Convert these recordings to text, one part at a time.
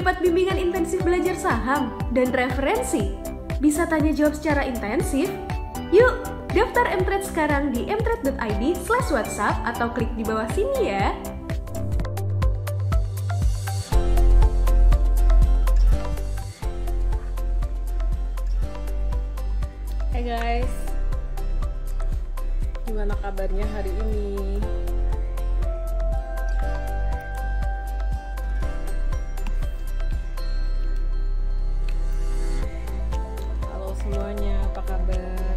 dapat bimbingan intensif belajar saham dan referensi. Bisa tanya jawab secara intensif? Yuk, daftar mtrade sekarang di mtrade.id/whatsapp atau klik di bawah sini ya. Hai guys, gimana kabarnya hari ini? Halo semuanya, apa kabar?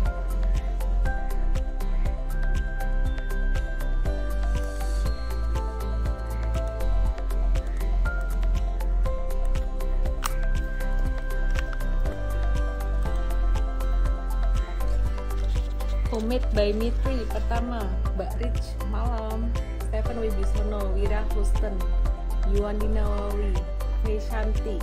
Homemade by Mitri pertama, Mbak Rich, malam. Stephen Wibisono, Wira Houston, Yuandi Nawawi, Hei Shanti.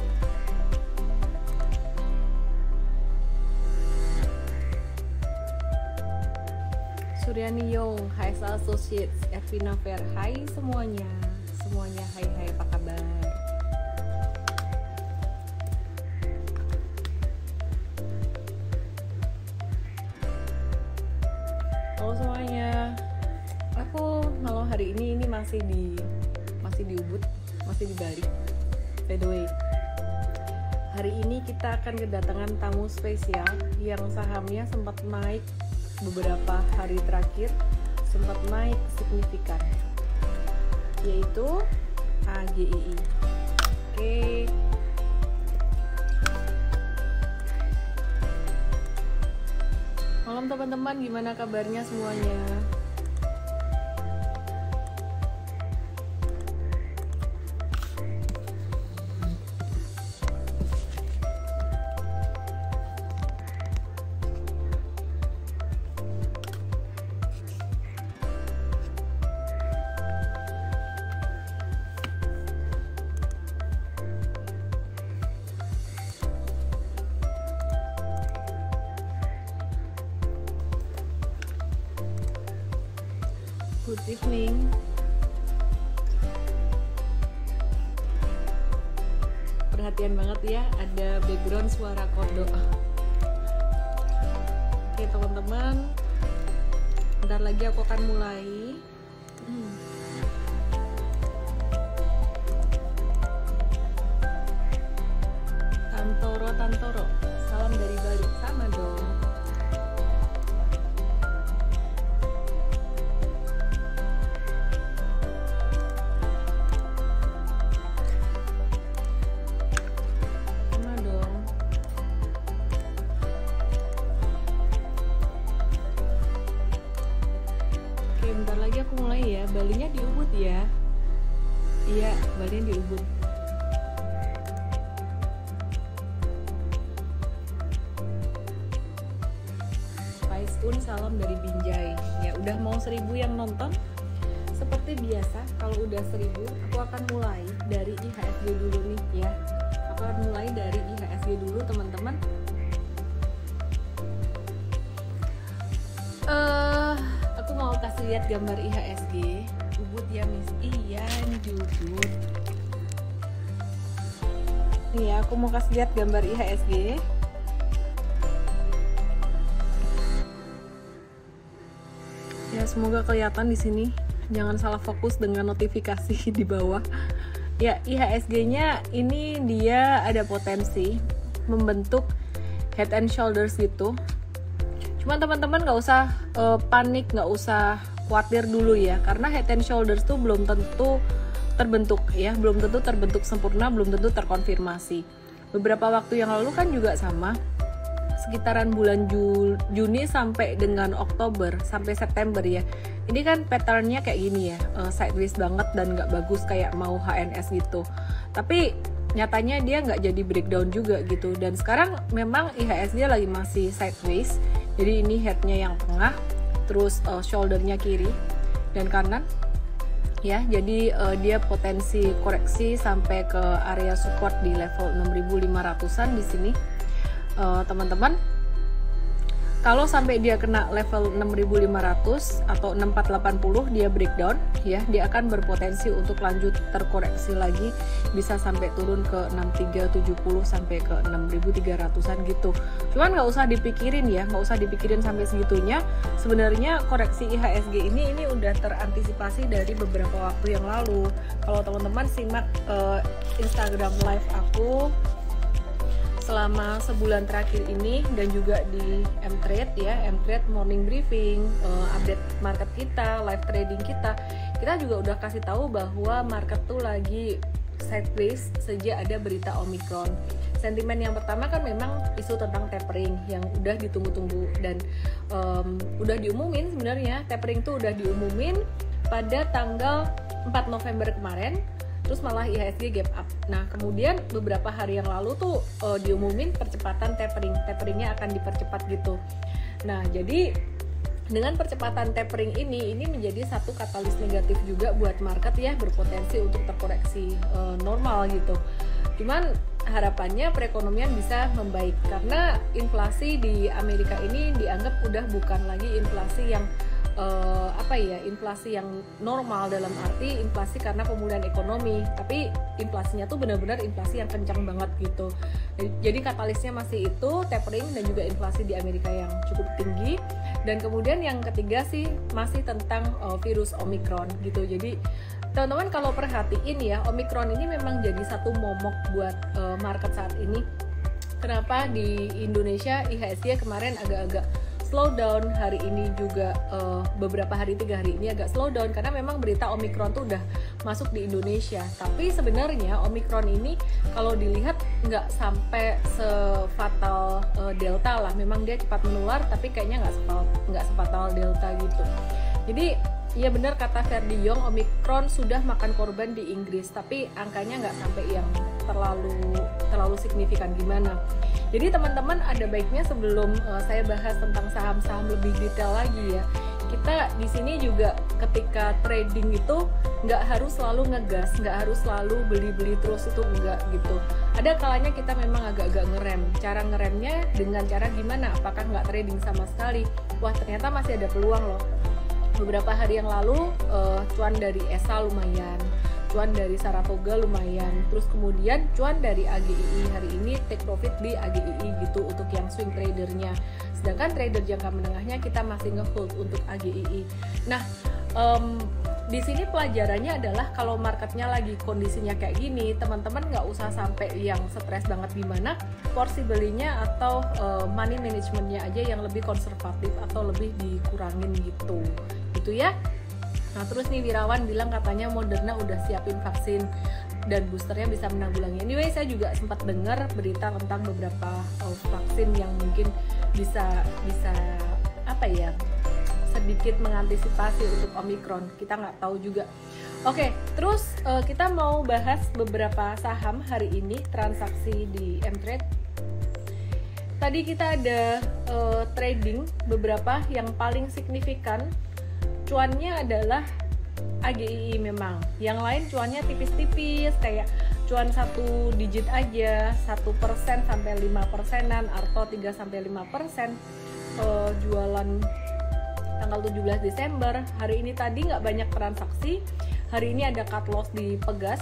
Suryani Yong, HSA Associates, Ervina Fair, hai semuanya. Semuanya hai apa kabar? Halo semuanya, aku malam hari ini masih di Ubud, masih di Bali. By the way, hari ini kita akan kedatangan tamu spesial yang sahamnya sempat naik beberapa hari terakhir, sempat naik signifikan, yaitu AGII. Oke. Malam teman-teman, gimana kabarnya semuanya? Good evening. Perhatian banget ya, ada background suara kodo. Oke teman-teman, bentar lagi aku akan mulai. Tantoro, salam dari Bali, sama dong. Balinya di Ubud ya. Iya, Balinya di Ubud. Faisun, salam dari Binjai. Ya, udah mau 1000 yang nonton. Seperti biasa, kalau udah 1000, aku akan mulai dari IHSG dulu nih ya. Aku akan mulai dari IHSG dulu, teman-teman. Aku mau kasih lihat gambar IHSG Ubud ya Miss. Iya, ini di Ubud. Nih ya, aku mau kasih lihat gambar IHSG. Ya, semoga kelihatan di sini. Jangan salah fokus dengan notifikasi di bawah. Ya, IHSG-nya ini dia ada potensi membentuk head and shoulders gitu. Cuman teman-teman nggak usah panik, nggak usah khawatir dulu ya, karena head and shoulders tuh belum tentu terbentuk ya, belum tentu terbentuk sempurna, belum tentu terkonfirmasi. Beberapa waktu yang lalu kan juga sama, sekitaran bulan Juni sampai dengan Oktober sampai September ya. Ini kan patternnya kayak gini ya, sideways banget dan nggak bagus kayak mau HNS gitu. Tapi nyatanya dia nggak jadi breakdown juga gitu. Dan sekarang memang IHSG lagi masih sideways. Jadi ini headnya yang tengah, terus shouldernya kiri dan kanan ya. Jadi dia potensi koreksi sampai ke area support di level 6.500-an di sini, teman-teman. Kalau sampai dia kena level 6.500 atau 6.480 dia breakdown ya, dia akan berpotensi untuk lanjut terkoreksi lagi, bisa sampai turun ke 6.370 sampai ke 6.300-an gitu. Cuman nggak usah dipikirin ya, nggak usah dipikirin sampai segitunya. Sebenarnya koreksi IHSG ini udah terantisipasi dari beberapa waktu yang lalu. Kalau teman-teman simak Instagram live aku selama sebulan terakhir ini dan juga di Mtrade ya, Mtrade morning briefing, update market kita, live trading kita juga udah kasih tahu bahwa market tuh lagi sideways sejak ada berita Omicron. Sentimen yang pertama kan memang isu tentang tapering yang udah ditunggu-tunggu dan udah diumumin sebenarnya. Tapering tuh udah diumumin pada tanggal 4 November kemarin. Terus malah IHSG gap up. Nah kemudian beberapa hari yang lalu tuh diumumin percepatan taperingnya akan dipercepat gitu. Nah jadi dengan percepatan tapering ini menjadi satu katalis negatif juga buat market ya, berpotensi untuk terkoreksi normal gitu. Cuman harapannya perekonomian bisa membaik karena inflasi di Amerika ini dianggap udah bukan lagi inflasi yang inflasi yang normal dalam arti inflasi karena pemulihan ekonomi, tapi inflasinya tuh benar-benar inflasi yang kencang banget gitu. Jadi katalisnya masih itu tapering dan juga inflasi di Amerika yang cukup tinggi. Dan kemudian yang ketiga sih masih tentang virus Omicron gitu. Jadi teman-teman kalau perhatiin ya, Omicron ini memang jadi satu momok buat market saat ini. Kenapa di Indonesia IHSG kemarin agak-agak slow down, hari ini juga beberapa hari, 3 hari ini agak slow down karena memang berita Omicron tuh udah masuk di Indonesia. Tapi sebenarnya Omicron ini kalau dilihat nggak sampai sefatal Delta lah, memang dia cepat menular tapi kayaknya nggak sefatal Delta gitu. Jadi ya benar kata Ferdi Yong, Omicron sudah makan korban di Inggris, tapi angkanya nggak sampai yang terlalu signifikan gimana. Jadi teman-teman ada baiknya sebelum saya bahas tentang saham-saham lebih detail lagi ya, kita di sini juga ketika trading itu nggak harus selalu ngegas, nggak harus selalu beli-beli terus, itu enggak gitu. Ada kalanya kita memang agak-agak ngerem. Cara ngeremnya dengan cara gimana? Apakah nggak trading sama sekali? Wah ternyata masih ada peluang loh. Beberapa hari yang lalu cuan dari ESA lumayan, cuan dari Saratoga lumayan, terus kemudian cuan dari AGII hari ini take profit di AGII gitu untuk yang swing tradernya. Sedangkan trader jangka menengahnya kita masih nge-hold untuk AGII. Nah, di sini pelajarannya adalah kalau marketnya lagi kondisinya kayak gini, teman-teman nggak usah sampai yang stres banget gimana, porsi belinya atau money managementnya aja yang lebih konservatif atau lebih dikurangin gitu ya. Nah terus nih Wirawan bilang katanya Moderna udah siapin vaksin dan boosternya bisa menanggulangi. Anyway saya juga sempat dengar berita tentang beberapa vaksin yang mungkin bisa sedikit mengantisipasi untuk Omicron. Kita nggak tahu juga. Oke, terus kita mau bahas beberapa saham hari ini transaksi di Mtrade. Tadi kita ada trading beberapa yang paling signifikan. Cuannya adalah AGII memang, yang lain cuannya tipis-tipis kayak cuan 1 digit aja, 1% sampai 5%-an, Arto 3-5%, jualan tanggal 17 Desember. Hari ini tadi nggak banyak transaksi, hari ini ada cut loss di Pegas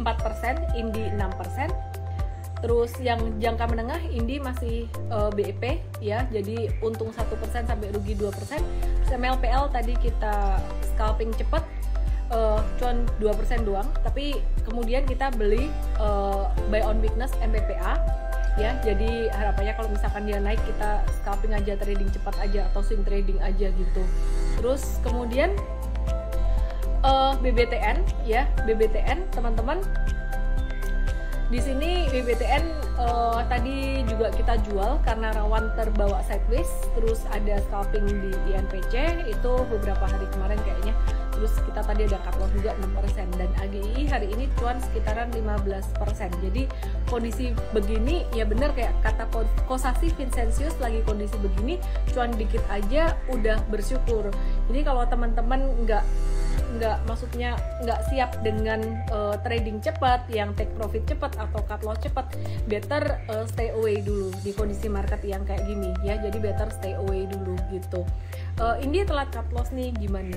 4%, Indi 6%. Terus yang jangka menengah Indi masih BEP ya, jadi untung 1% sampai rugi 2%. MLPL tadi kita scalping cepat, cuan 2% doang, tapi kemudian kita beli buy on weakness MPPA ya, jadi harapannya kalau misalkan dia naik kita scalping aja, trading cepat aja atau swing trading aja gitu. Terus kemudian BBTN ya, BBTN teman-teman. Di sini BBTN tadi juga kita jual karena rawan terbawa sideways, terus ada scalping di INPC itu beberapa hari kemarin kayaknya. Terus kita tadi ada cut loss juga 6% dan AGI hari ini cuan sekitaran 15%. Jadi kondisi begini ya bener kayak kata Kosasi Vincentius, lagi kondisi begini cuan dikit aja udah bersyukur. Jadi kalau teman-teman nggak maksudnya nggak siap dengan trading cepat, yang take profit cepat atau cut loss cepat, better stay away dulu di kondisi market yang kayak gini ya. Jadi better stay away dulu gitu. Ini telat cut loss nih, gimana?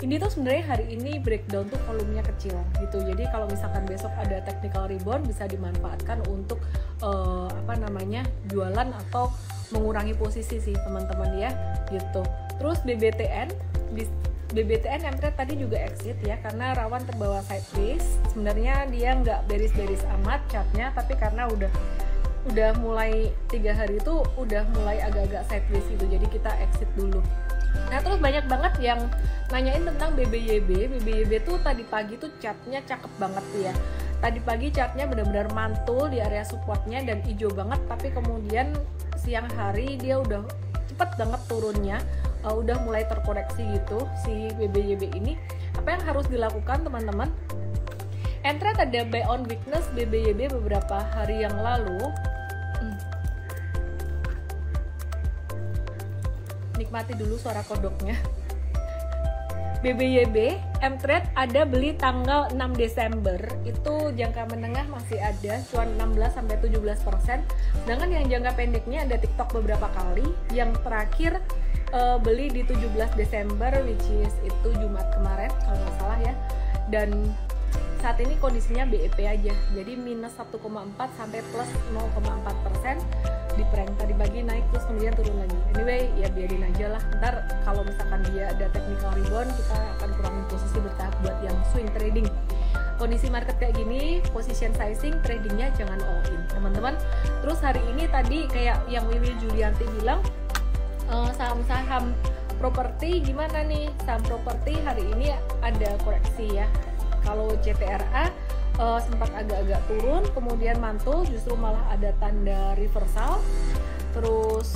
Ini tuh sebenarnya hari ini breakdown tuh volumenya kecil gitu. Jadi kalau misalkan besok ada technical rebound bisa dimanfaatkan untuk jualan atau mengurangi posisi sih teman-teman ya gitu. Terus BBTN Mtrade tadi juga exit ya, karena rawan terbawa sideways. Sebenarnya dia nggak beris-beris amat chartnya, tapi karena udah mulai 3 hari itu udah mulai agak-agak sideways gitu, jadi kita exit dulu. Nah terus banyak banget yang nanyain tentang BBYB tuh tadi pagi tuh chartnya cakep banget ya. Tadi pagi chartnya benar-benar mantul di area supportnya dan hijau banget, tapi kemudian siang hari dia udah cepet banget turunnya, udah mulai terkoreksi gitu si BBYB ini. Apa yang harus dilakukan teman-teman? Mtrade ada buy on weakness BBYB beberapa hari yang lalu. Nikmati dulu suara kodoknya. BBYB Mtrade ada beli tanggal 6 Desember, itu jangka menengah masih ada cuan 16-17%. Sedangkan yang jangka pendeknya ada TikTok beberapa kali. Yang terakhir beli di 17 Desember, which is itu Jumat kemarin kalau nggak salah ya. Dan saat ini kondisinya BEP aja, jadi minus 1,4 sampai plus 0,4%. Di prank tadi pagi naik terus kemudian turun lagi. Anyway ya biarin aja lah, ntar kalau misalkan dia ada technical rebound kita akan kurangin posisi bertahap buat yang swing trading. Kondisi market kayak gini, position sizing, tradingnya jangan all in teman-teman. Terus hari ini tadi kayak yang Wiwi Julianti bilang, saham-saham properti gimana nih? Saham properti hari ini ada koreksi ya. Kalau CTRA sempat agak-agak turun, kemudian mantul, justru malah ada tanda reversal. Terus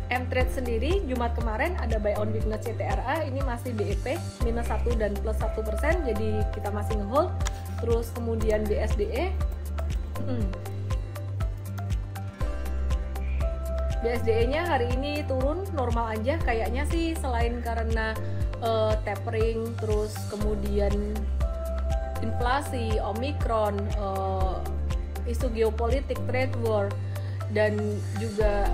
Mtrade sendiri Jumat kemarin ada buy on weakness CTRA, ini masih BEP minus 1 dan plus 1%, jadi kita masih ngehold. Terus kemudian BSDE BSDE-nya hari ini turun normal aja kayaknya sih, selain karena tapering, terus kemudian inflasi, Omicron, isu geopolitik, trade war, dan juga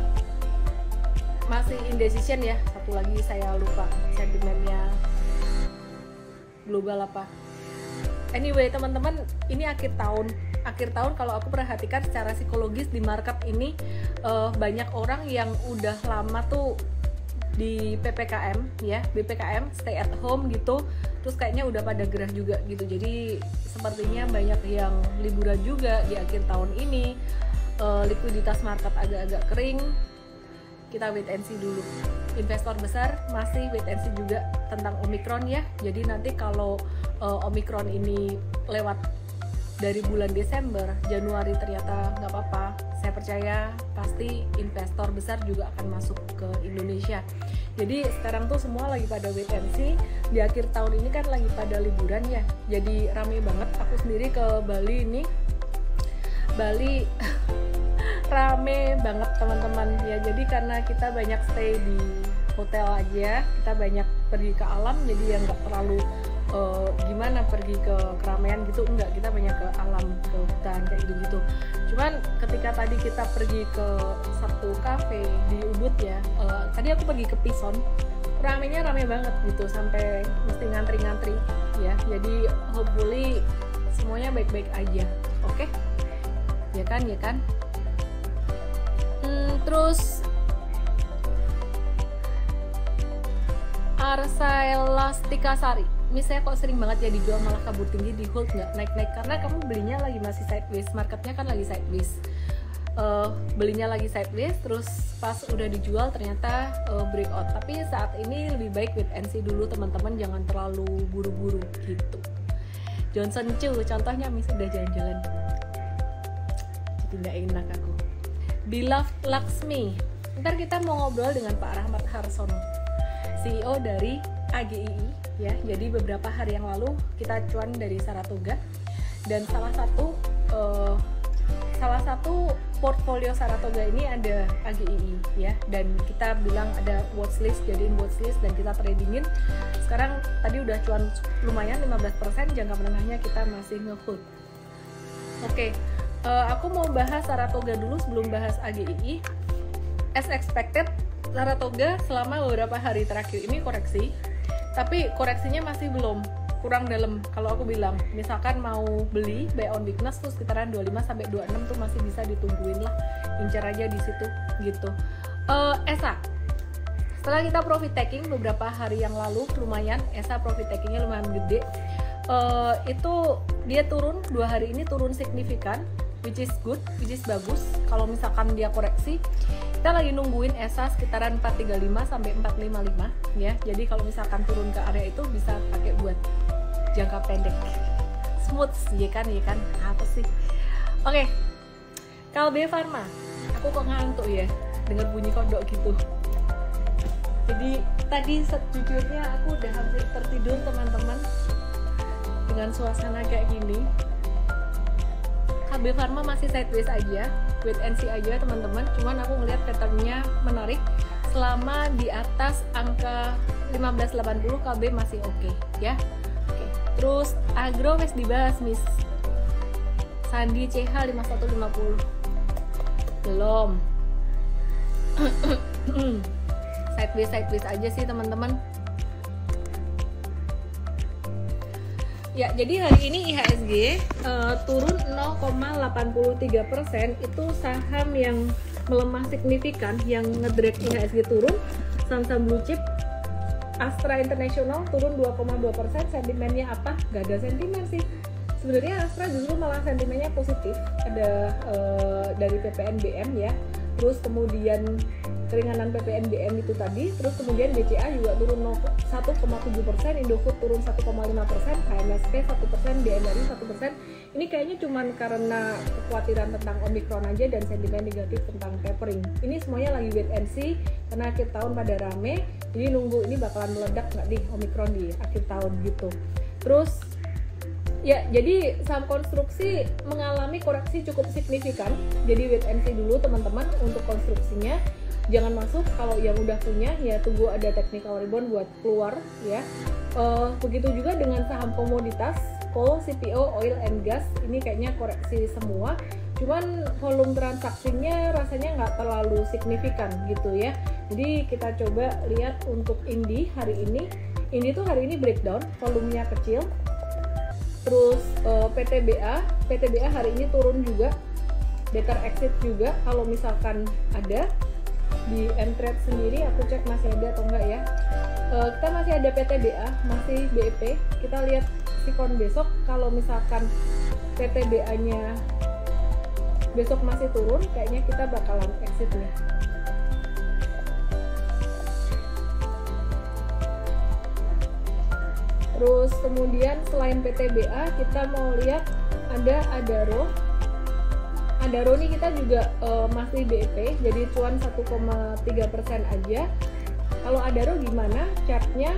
masih indecision ya. Satu lagi saya lupa sentimennya global apa. Anyway teman-teman, ini akhir tahun kalau aku perhatikan secara psikologis di market ini banyak orang yang udah lama tuh di PPKM ya, BPKM stay at home gitu, terus kayaknya udah pada gerah juga gitu. Jadi sepertinya banyak yang liburan juga di akhir tahun ini. Likuiditas market agak-agak kering. Kita wait and see dulu. Investor besar masih wait and see juga tentang Omicron ya. Jadi nanti kalau Omicron ini lewat dari bulan Desember, Januari ternyata nggak apa-apa, saya percaya pasti investor besar juga akan masuk ke Indonesia. Jadi sekarang tuh semua lagi pada wait and see. Di akhir tahun ini kan lagi pada liburan ya, jadi rame banget. Aku sendiri ke Bali ini, Bali rame banget teman-teman ya. Jadi karena kita banyak stay di hotel aja, kita banyak pergi ke alam, jadi ya nggak terlalu gimana pergi ke keramaian gitu, enggak, kita banyak ke alam, ke hutan kayak gitu. Cuman ketika tadi kita pergi ke satu cafe di Ubud ya, tadi aku pergi ke Pison, ramenya rame banget gitu, sampai mesti ngantri-ngantri ya. Jadi hopefully semuanya baik-baik aja, oke? Ya kan? Terus Arsailastika Sari, misalnya kok sering banget ya dijual malah kabur tinggi, di hold nggak naik-naik, karena kamu belinya lagi masih sideways, marketnya kan lagi sideways, belinya lagi sideways, terus pas udah dijual ternyata breakout. Tapi saat ini lebih baik wait and see dulu teman-teman, jangan terlalu buru-buru gitu. Johnson Chu contohnya udah jalan-jalan, jadi nggak enak aku. Beloved Laksmi, ntar kita mau ngobrol dengan Pak Rahmat Harsono, CEO dari AGII ya. Jadi beberapa hari yang lalu kita cuan dari Saratoga, dan salah satu salah satu portfolio Saratoga ini ada AGII ya, dan kita bilang ada watchlist, jadiin watchlist dan kita tradingin. Sekarang tadi udah cuan lumayan 15%, jangka menengahnya kita masih nge-hold. Oke, aku mau bahas Saratoga dulu sebelum bahas AGII. As expected, Saratoga selama beberapa hari terakhir ini koreksi, tapi koreksinya masih belum, kurang dalam. Kalau aku bilang, misalkan mau beli buy on weakness tuh sekitaran 25-26 tuh masih bisa ditungguin lah, incar aja di situ gitu. ESA, setelah kita profit taking beberapa hari yang lalu, lumayan ESA profit takingnya lumayan gede. Itu dia turun 2 hari ini turun signifikan, which is good, which is bagus. Kalau misalkan dia koreksi, kita lagi nungguin ESA sekitaran 435 sampai 455 ya. Jadi kalau misalkan turun ke area itu bisa pakai buat jangka pendek, smooth ya kan apa sih. Oke, Kalbe Pharma, aku kok ngantuk ya dengar bunyi kodok gitu. Jadi tadi sejujurnya aku udah hampir tertidur teman-teman dengan suasana kayak gini. Kalbe Pharma masih sideways aja, wait and see aja teman-teman. Cuman aku ngeliat patternnya menarik, selama di atas angka 1580 KB masih oke ya. Terus agro wes dibahas Miss Sandi CH 5150 belum. sideways aja sih teman-teman ya. Jadi hari ini IHSG turun 0,83%. Itu saham yang melemah signifikan, yang ngedrag IHSG turun. Saham-saham blue chip, Astra International turun 2,2%. Sentimennya apa? Gak ada sentimen sih. Sebenarnya Astra justru malah sentimennya positif. Ada dari PPNBM ya. Terus kemudian keringanan PPNBM itu tadi. Terus kemudian BCA juga turun 1,7%, Indofood turun 1,5%, HMSP 1%, BNRI 1%. Ini kayaknya cuman karena kekhawatiran tentang Omicron aja dan sentimen negatif tentang tapering. Ini semuanya lagi wait and see karena akhir tahun pada rame. Jadi nunggu ini bakalan meledak nggak di Omicron di akhir tahun gitu. Terus ya, jadi saham konstruksi mengalami koreksi cukup signifikan. Jadi wait and see dulu teman-teman untuk konstruksinya. Jangan masuk kalau yang udah punya, ya tunggu ada technical rebound buat keluar ya. Begitu juga dengan saham komoditas, coal, CPO, oil and gas. Ini kayaknya koreksi semua. Cuman volume transaksinya rasanya nggak terlalu signifikan gitu ya. Jadi kita coba lihat untuk Indi hari ini. Indi tuh hari ini breakdown, volumenya kecil. Terus PTBA hari ini turun juga, better exit juga kalau misalkan ada. Di Mtrade sendiri aku cek masih ada atau enggak ya. Kita masih ada PTBA, masih BEP. Kita lihat sikon besok, kalau misalkan PTBA nya besok masih turun, kayaknya kita bakalan exit nih. Terus kemudian selain PTBA kita mau lihat ada Adaro. Adaro nih kita juga masih BEP, jadi cuan 1,3% aja. Kalau Adaro gimana chartnya?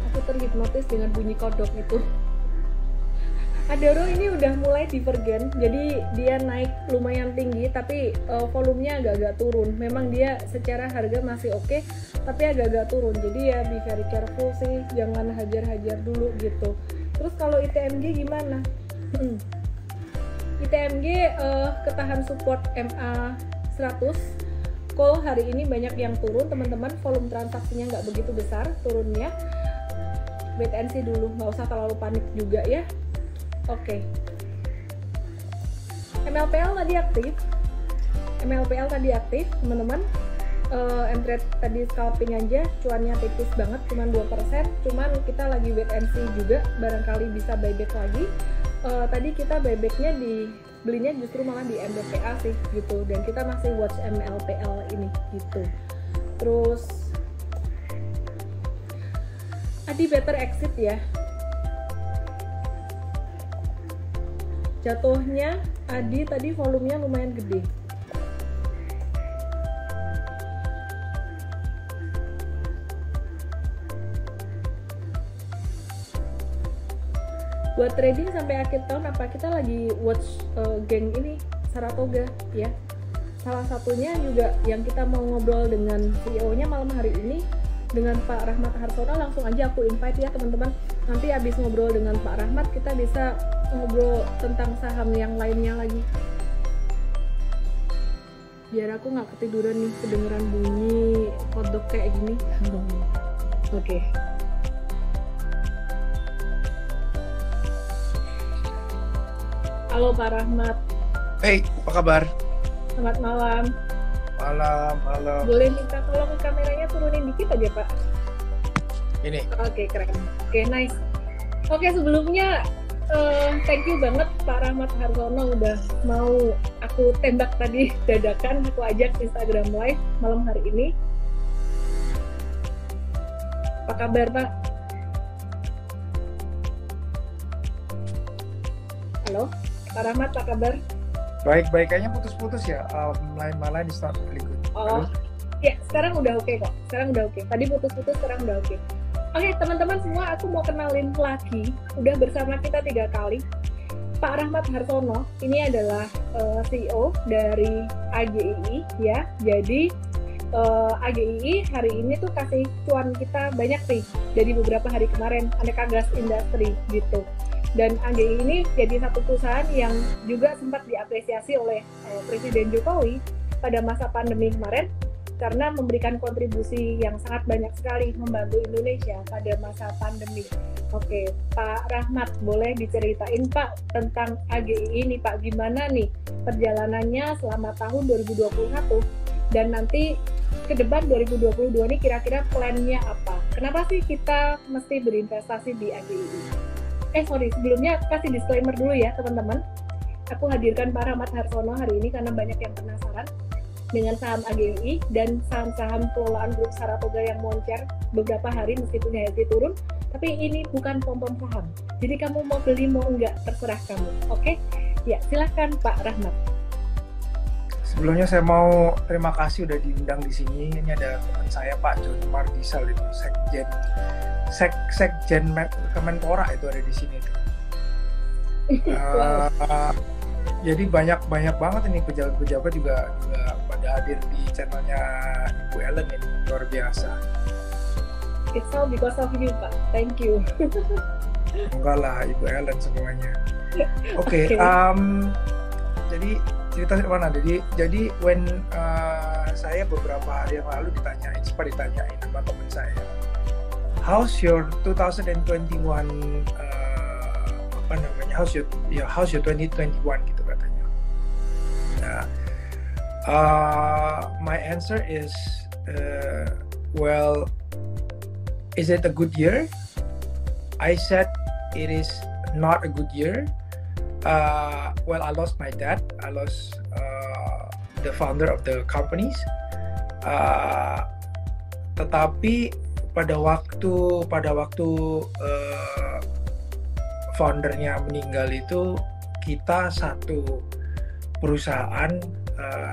Aku terhipnotis dengan bunyi kodok itu. Adaro ini udah mulai divergen, jadi dia naik lumayan tinggi, tapi volumenya agak-agak turun. Memang dia secara harga masih oke, tapi agak-agak turun. Jadi ya be very careful sih, jangan hajar-hajar dulu gitu. Terus kalau ITMG gimana? ITMG ketahan support MA 100. Call hari ini banyak yang turun teman-teman, volume transaksinya nggak begitu besar turunnya. Wait and see dulu, nggak usah terlalu panik juga ya. Oke. MLPL tadi aktif teman-teman. Mtrade tadi scalping aja, cuannya tipis banget, cuma 2%. Cuman kita lagi wait and see juga, barangkali bisa buyback lagi. Tadi kita buybacknya belinya justru malah di MBPA sih gitu, dan kita masih watch MLPL ini gitu. Terus Adi better exit ya. Jatuhnya Adi tadi volumenya lumayan gede. buat trading sampai akhir tahun apa kita lagi watch geng ini Saratoga ya. Salah satunya juga yang kita mau ngobrol dengan CEO-nya malam hari ini dengan Pak Rahmat Harsono, langsung aja aku invite ya teman-teman. Nanti abis ngobrol dengan Pak Rahmat kita bisa ngobrol tentang saham yang lainnya lagi. Biar aku nggak ketiduran nih kedengeran bunyi kodok kayak gini. Oke. Halo Pak Rahmat. Hey, apa kabar? Selamat malam. Malam. Boleh minta tolong kameranya turunin dikit aja Pak? Ini. Oke, keren. Oke, nice. Oke, sebelumnya thank you banget Pak Rahmat Harsono udah mau aku tembak tadi dadakan, aku ajak Instagram Live malam hari ini. Apa kabar Pak? Halo, Pak Rahmat, apa kabar? Baik, kayaknya putus-putus ya. Line is not really good. Oh, ya sekarang udah oke kok. Sekarang udah oke. Tadi putus-putus, sekarang udah oke. Oke, teman-teman semua, aku mau kenalin lagi. Udah bersama kita 3 kali. Pak Rahmat Harsono, ini adalah CEO dari AGII ya. Jadi AGII hari ini tuh kasih cuan kita banyak nih dari beberapa hari kemarin, Aneka Gas Industri gitu. Dan AGI ini jadi satu perusahaan yang juga sempat diapresiasi oleh Presiden Jokowi pada masa pandemi kemarin karena memberikan kontribusi yang sangat banyak sekali membantu Indonesia pada masa pandemi. Oke, Pak Rahmat, boleh diceritain Pak tentang AGI ini Pak, gimana nih perjalanannya selama tahun 2021 dan nanti ke depan 2022 nih kira-kira plannya apa? Kenapa sih kita mesti berinvestasi di AGI? Sebelumnya kasih disclaimer dulu ya teman-teman. Aku hadirkan Pak Rahmat Harsono hari ini karena banyak yang penasaran dengan saham AGI dan saham-saham kelolaan grup Saratoga yang moncer beberapa hari meskipun IHSG turun. Tapi ini bukan pom-pom saham. Jadi kamu mau beli mau enggak terserah kamu. Oke? Ya, silahkan Pak Rahmat. Sebelumnya saya mau terima kasih udah diundang di sini. Ini ada teman saya Pak John Mardisal itu Sekjen Kemenpora itu ada di sini tuh. Jadi banyak banget ini pejabat-pejabat juga pada hadir di channelnya Ibu Ellen ini, luar biasa. It's all because of you Pak, thank you. Enggak lah, Ibu Ellen semuanya. Oke. Jadi cerita mana? Jadi when saya beberapa hari yang lalu sempat ditanyain sama teman saya, how's your 2021 how's your 2021 gitu katanya. Nah, my answer is well, is it a good year? I said it is not a good year. Well, I lost my dad. I lost the founder of the companies. Tetapi pada waktu foundernya meninggal itu kita satu perusahaan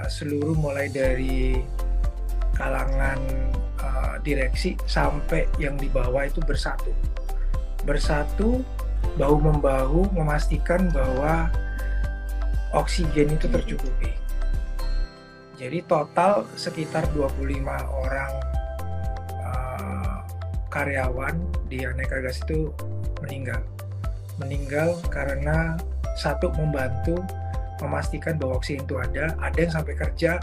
seluruh mulai dari kalangan direksi sampai yang di bawah itu bersatu bahu membahu memastikan bahwa oksigen itu tercukupi. Jadi total sekitar 25 orang karyawan di Aneka Gas itu meninggal karena satu membantu memastikan bahwa oksigen itu ada yang sampai kerja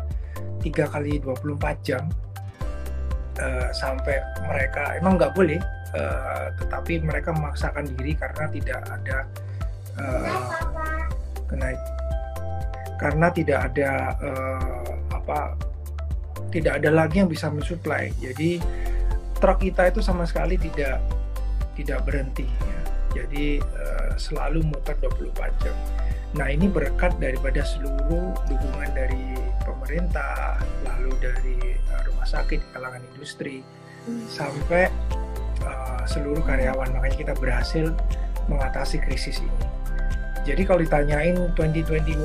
3 kali 24 jam sampai mereka emang nggak boleh tetapi mereka memaksakan diri karena tidak ada tidak ada lagi yang bisa mensuplai. Jadi truk kita itu sama sekali tidak berhenti ya. Jadi selalu muter 24 jam. Nah, ini berkat daripada seluruh dukungan dari pemerintah, lalu dari rumah sakit, kalangan industri, sampai seluruh karyawan. Makanya kita berhasil mengatasi krisis ini. Jadi kalau ditanyain 2021,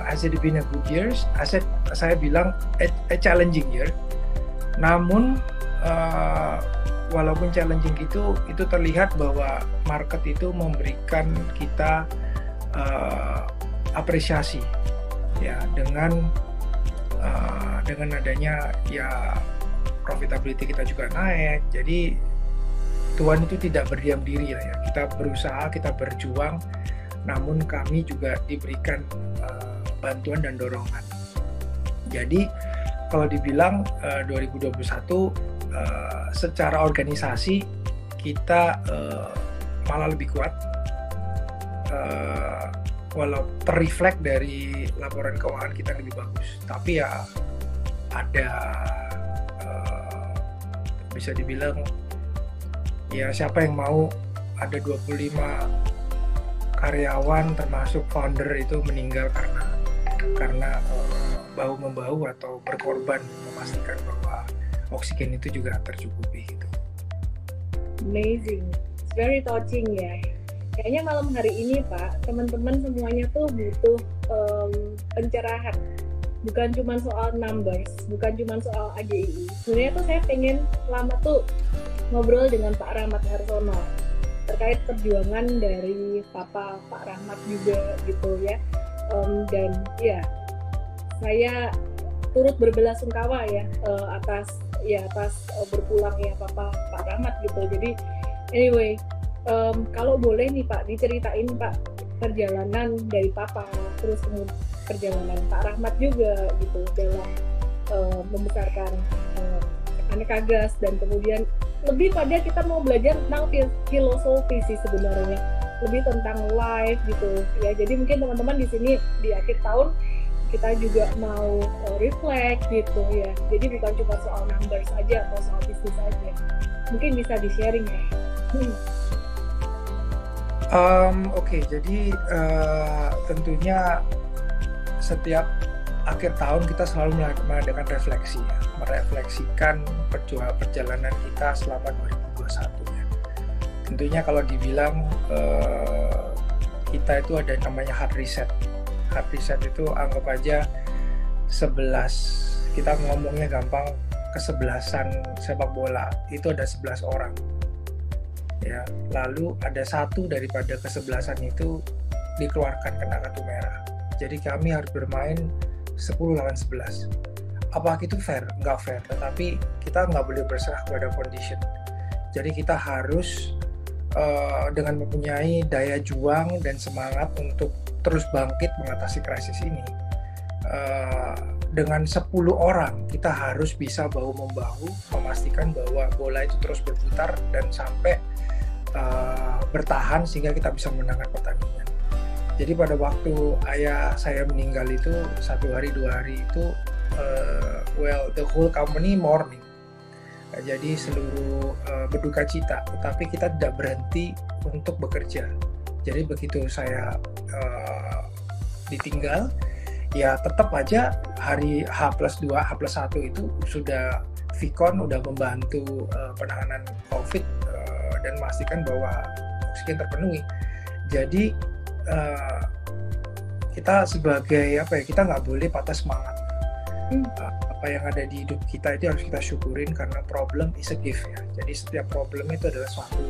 has it been a good year? Saya bilang a challenging year. Namun walaupun challenging gitu, itu terlihat bahwa market itu memberikan kita apresiasi ya dengan adanya ya profitability kita juga naik. Jadi Tuhan itu tidak berdiam diri lah ya. Kita berusaha, kita berjuang, namun kami juga diberikan bantuan dan dorongan. Jadi kalau dibilang 2021 secara organisasi kita malah lebih kuat, walau terreflect dari laporan keuangan kita lebih bagus, tapi ya ada bisa dibilang ya siapa yang mau ada 25 karyawan termasuk founder itu meninggal karena bahu-membahu atau berkorban memastikan bahwa oksigen itu juga tercukupi gitu. Amazing, it's very touching ya. Kayaknya malam hari ini Pak, teman-teman semuanya tuh butuh pencerahan. Bukan cuma soal numbers, bukan cuma soal AGII. Sebenarnya tuh saya pengen lama tuh ngobrol dengan Pak Rahmat Harsono terkait perjuangan dari Pak Rahmat juga gitu ya. Dan ya saya turut berbelasungkawa ya atas berpulangnya Pak Rahmat gitu. Jadi anyway, kalau boleh nih Pak diceritain Pak perjalanan dari Papa, terus kemudian perjalanan Pak Rahmat juga gitu dalam membesarkan Aneka Gas, dan kemudian lebih pada kita mau belajar tentang filosofi sih sebenarnya, lebih tentang life gitu ya. Jadi mungkin teman-teman di sini di akhir tahun kita juga mau reflect gitu ya. Jadi bukan cuma soal numbers aja atau soal bisnis aja. Mungkin bisa di-sharing ya. Oke, jadi tentunya setiap akhir tahun kita selalu mengadakan refleksi ya, merefleksikan perjalanan kita selama 2021 ya. Tentunya kalau dibilang kita itu ada namanya hard reset. Hard reset itu anggap aja 11, kita ngomongnya gampang, kesebelasan sepak bola itu ada 11 orang ya, lalu ada satu daripada kesebelasan itu dikeluarkan kena kartu merah. Jadi kami harus bermain 10 lawan 11. Apakah itu fair? Nggak fair, tetapi kita nggak boleh berserah pada condition. Jadi kita harus dengan mempunyai daya juang dan semangat untuk terus bangkit mengatasi krisis ini. Dengan 10 orang kita harus bisa bahu-membahu memastikan bahwa bola itu terus berputar dan sampai bertahan sehingga kita bisa menangkan pertandingan. Jadi pada waktu ayah saya meninggal itu 1 hari 2 hari itu the whole company mourning. Jadi seluruh berduka cita, tetapi kita tidak berhenti untuk bekerja. Jadi begitu saya ditinggal, ya tetap aja hari H+2, H+1 itu sudah Vicon udah membantu penanganan COVID dan memastikan bahwa oksigen terpenuhi. Jadi kita sebagai kita nggak boleh patah semangat. Apa yang ada di hidup kita itu harus kita syukurin karena problem is a gift ya. Jadi setiap problem itu adalah suatu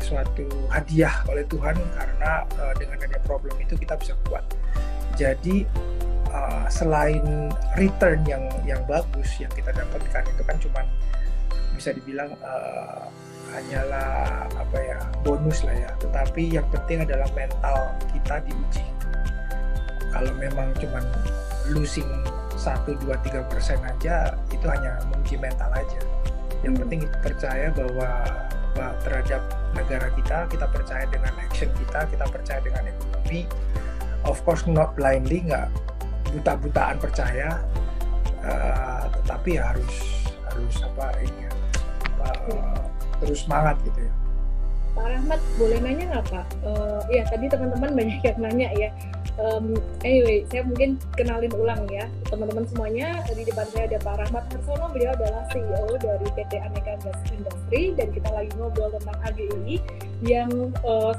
suatu hadiah oleh Tuhan, karena dengan adanya problem itu kita bisa kuat. Jadi selain return yang bagus yang kita dapatkan itu kan cuman bisa dibilang hanyalah bonus lah ya, tetapi yang penting adalah mental kita diuji. Kalau memang cuman losing 1, 2, 3% aja itu hanya menguji mental aja. Yang penting kita percaya bahwa terhadap negara kita percaya dengan action kita percaya dengan ekonomi. Of course not blindly, nggak buta-butaan percaya, tetapi ya harus terus semangat gitu ya. Pak Rahmat, boleh nanya nggak Pak? Ya tadi teman-teman banyak yang nanya ya. Anyway, saya mungkin kenalin ulang ya teman-teman semuanya. Di depan saya ada Pak Rahmat Harsono, beliau adalah CEO dari PT Aneka Gas Industri, dan kita lagi ngobrol tentang AGII yang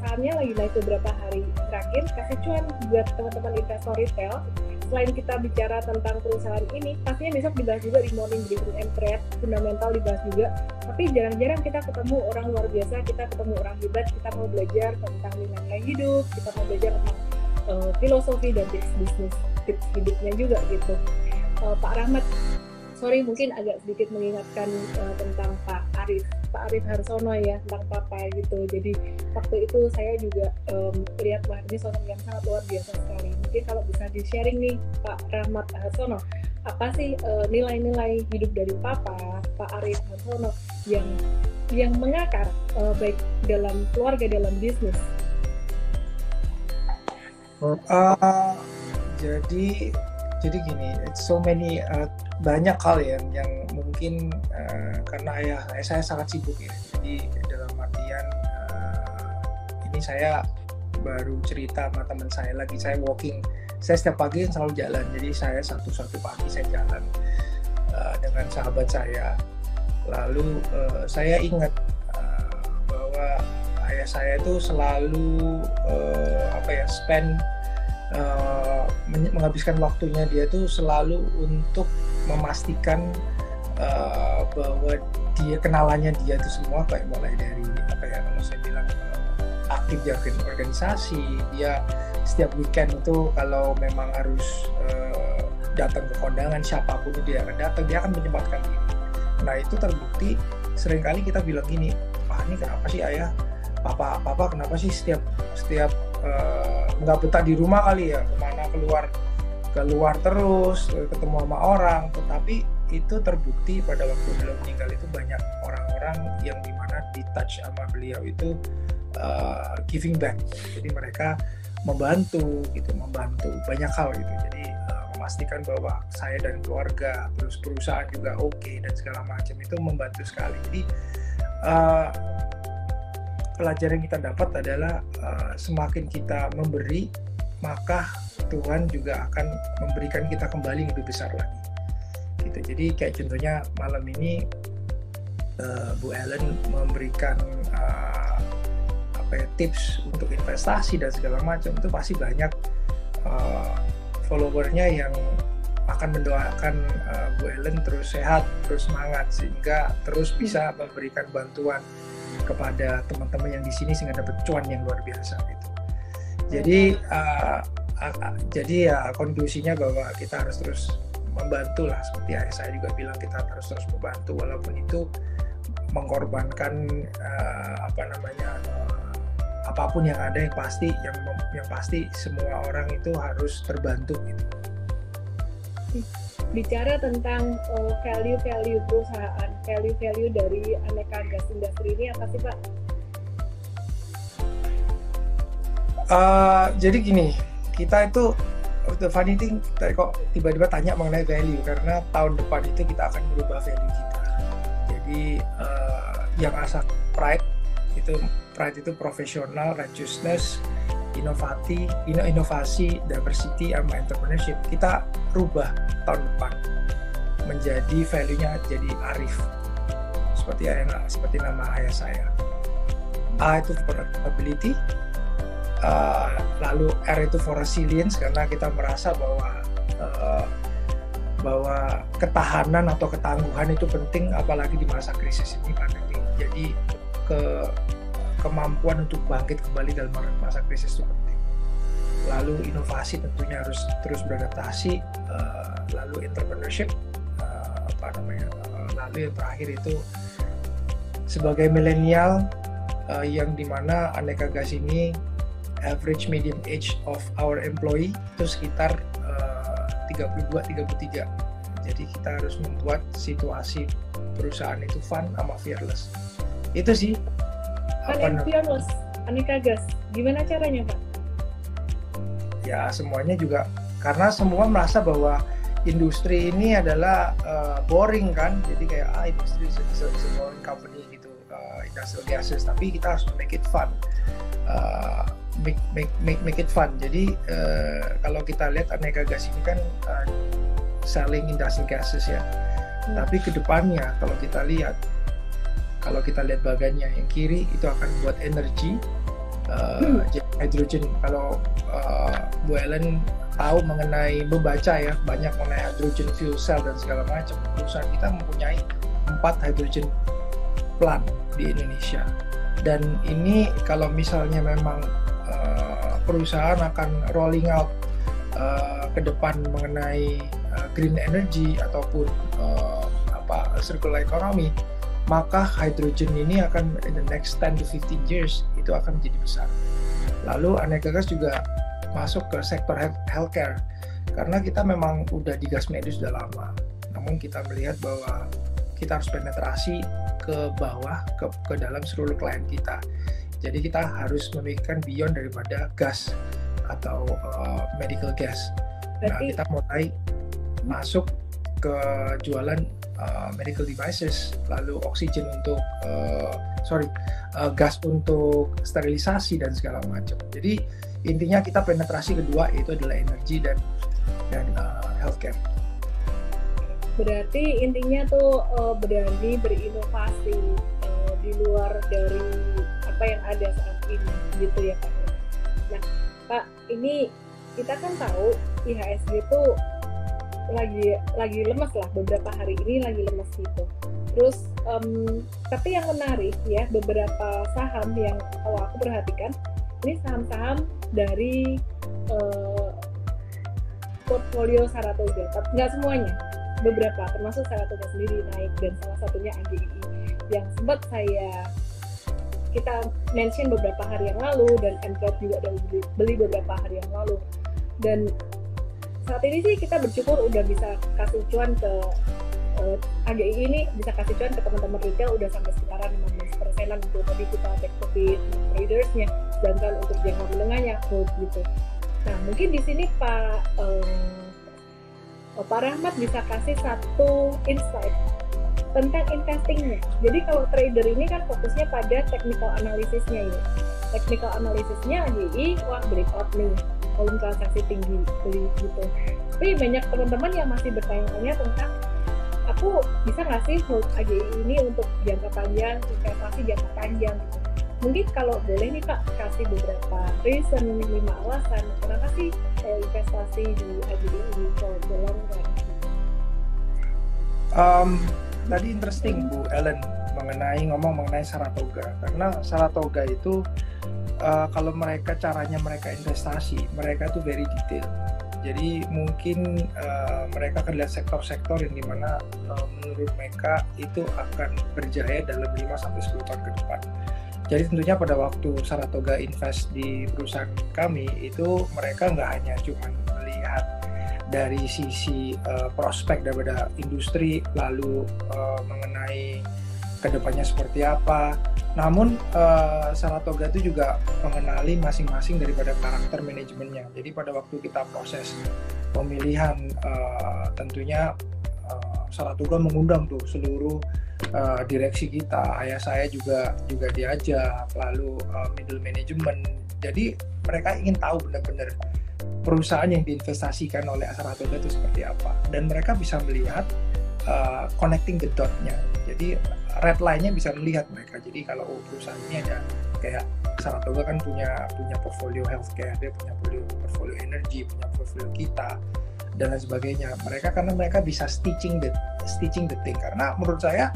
sahamnya lagi naik beberapa hari terakhir. Kasih cuan buat teman-teman investor retail selain kita bicara tentang perusahaan ini, pastinya besok dibahas juga di Morning Briefing M-Trade, fundamental dibahas juga. Tapi jarang-jarang kita ketemu orang luar biasa, kita ketemu orang hebat, kita mau belajar tentang nilai-nilai hidup, kita mau belajar tentang filosofi dan tips hidupnya juga gitu. Pak Rahmat, sorry mungkin agak sedikit mengingatkan tentang Pak Arif Harsono ya, tentang Papa gitu. Jadi waktu itu saya juga lihat wah ini sosok yang sangat luar biasa sekali. Mungkin kalau bisa di-sharing nih Pak Rahmat Harsono, apa sih nilai-nilai hidup dari Papa, Pak Arif Harsono yang mengakar baik dalam keluarga, dalam bisnis? Jadi gini, so many banyak hal yang mungkin karena ayah saya sangat sibuk ya. Jadi dalam artian ini saya baru cerita sama teman saya lagi, saya walking. Saya setiap pagi selalu jalan. Jadi saya satu pagi saya jalan dengan sahabat saya. Lalu saya ingat bahwa ayah saya itu selalu spend menghabiskan waktunya dia tuh selalu untuk memastikan bahwa kenalannya dia itu semua kayak mulai dari kalau saya bilang aktif di organisasi, dia setiap weekend itu kalau memang harus datang ke kondangan siapapun dia akan datang, dia akan menyempatkan diri. Nah itu terbukti seringkali kita bilang gini, ini kenapa sih ayah, papa kenapa sih setiap nggak betah di rumah kali ya, kemana keluar terus ketemu sama orang. Tetapi itu terbukti pada waktu beliau meninggal itu banyak orang-orang yang dimana di touch sama beliau itu giving back. Jadi mereka membantu banyak hal gitu. Jadi memastikan bahwa saya dan keluarga terus perusahaan juga oke dan segala macam itu membantu sekali. Jadi pelajaran yang kita dapat adalah semakin kita memberi, maka Tuhan juga akan memberikan kita kembali lebih besar lagi. Gitu. Jadi kayak contohnya malam ini Bu Ellen memberikan tips untuk investasi dan segala macam, itu pasti banyak followernya yang akan mendoakan Bu Ellen terus sehat, terus semangat, sehingga terus bisa memberikan bantuan kepada teman-teman yang di sini sehingga dapat cuan yang luar biasa gitu. Jadi ya konklusinya bahwa kita harus terus membantu lah, seperti ayah saya juga bilang kita harus terus membantu walaupun itu mengorbankan apapun yang ada, yang pasti semua orang itu harus terbantu gitu. Bicara tentang value perusahaan, value dari Aneka Gas Industri ini apa sih Pak? Jadi gini, kita itu the funny thing kok tiba-tiba tanya mengenai value, karena tahun depan itu kita akan merubah value kita. Jadi yang asal pride itu profesional, righteousness, inovasi, diversity, sama entrepreneurship. Kita rubah tahun depan menjadi value-nya jadi Arif, seperti nama ayah saya. A itu for adaptability, lalu R itu for resilience, karena kita merasa bahwa ketahanan atau ketangguhan itu penting, apalagi di masa krisis ini pandemi. Jadi kemampuan untuk bangkit kembali dalam masa krisis itu penting. Lalu inovasi tentunya harus terus beradaptasi, lalu entrepreneurship, lalu yang terakhir itu sebagai milenial yang dimana Aneka Gas ini average medium age of our employee itu sekitar 32-33. Jadi kita harus membuat situasi perusahaan itu fun sama fearless. Itu sih. Fun and fearless, Aneka Gas. Gimana caranya Pak? Ya semuanya juga, karena semua merasa bahwa industri ini adalah boring kan. Jadi kayak industri is a boring company gitu, industrial gases. Tapi kita harus make it fun. Make it fun. Jadi kalau kita lihat Aneka Gas ini kan selling industrial gases ya. Tapi kedepannya kalau kita lihat bagannya yang kiri itu akan buat energi, hydrogen. Kalau Bu Ellen tahu membaca ya banyak mengenai hydrogen fuel cell dan segala macam. Perusahaan kita mempunyai 4 hydrogen plant di Indonesia. Dan ini kalau misalnya memang perusahaan akan rolling out ke depan mengenai green energy ataupun circular economy, maka hydrogen ini akan in the next 10 to 15 years itu akan menjadi besar. Lalu Aneka Gas juga masuk ke sektor healthcare karena kita memang udah di gas medis sudah lama. Namun kita melihat bahwa kita harus penetrasi ke bawah ke dalam seluruh klien kita. Jadi kita harus memikirkan beyond daripada gas atau medical gas. Nah, kita mulai masuk ke jualan medical devices, lalu oksigen untuk gas untuk sterilisasi dan segala macam. Jadi intinya kita penetrasi kedua yaitu adalah energi dan healthcare. Berarti intinya tuh berani berinovasi di luar dari apa yang ada saat ini, gitu ya Pak. Nah, Pak, ini kita kan tahu IHSG itu lagi lemas lah, beberapa hari ini lagi lemas gitu. Terus tapi yang menarik ya, beberapa saham yang kalau aku perhatikan ini saham-saham dari portfolio Saratoga, nggak semuanya, beberapa, termasuk Saratoga sendiri naik, dan salah satunya AGI yang sempat kita mention beberapa hari yang lalu, dan Mtrade juga udah beli beberapa hari yang lalu. Dan saat ini sih kita bersyukur udah bisa kasih cuan ke AGI ini, bisa kasih cuan ke teman-teman retail udah sampai sekitaran 15%-an untuk tadi kita take profit tradersnya, sedangkan untuk jangka menengahnya gitu. Nah, mungkin di sini Pak Rahmat bisa kasih satu insight tentang investingnya. Jadi kalau trader ini kan fokusnya pada technical analysisnya ya. Technical analysisnya AGI, wah breakout nih, volume transaksi tinggi, beli gitu. Tapi banyak teman-teman yang masih bertanya-tanya tentang aku bisa nggak sih hold AGI ini untuk jangka panjang, investasi jangka panjang gitu. Mungkin kalau boleh nih Pak kasih beberapa reason, 5 alasan kenapa sih investasi di AGI ini for the long run. Tadi interesting Bu Ellen ngomong mengenai Saratoga, karena Saratoga itu kalau caranya mereka investasi, mereka tuh very detail. Jadi mungkin mereka akan lihat sektor-sektor yang dimana menurut mereka itu akan berjaya dalam 5-10 tahun ke depan. Jadi tentunya pada waktu Saratoga invest di perusahaan kami itu mereka nggak hanya cuma melihat dari sisi prospek daripada industri, lalu mengenai kedepannya seperti apa. Namun Saratoga itu juga mengenali masing-masing daripada karakter manajemennya. Jadi pada waktu kita proses pemilihan, tentunya Saratoga mengundang tuh seluruh direksi kita. Ayah saya juga diajak, lalu middle management. Jadi mereka ingin tahu benar-benar perusahaan yang diinvestasikan oleh Saratoga itu seperti apa, dan mereka bisa melihat connecting the dot-nya. Jadi red line-nya bisa melihat mereka. Jadi kalau perusahaan ini ada kayak Saratoga kan punya portfolio healthcare, dia punya portfolio energi, punya portfolio kita dan lain sebagainya. Karena mereka bisa stitching the thing. Karena menurut saya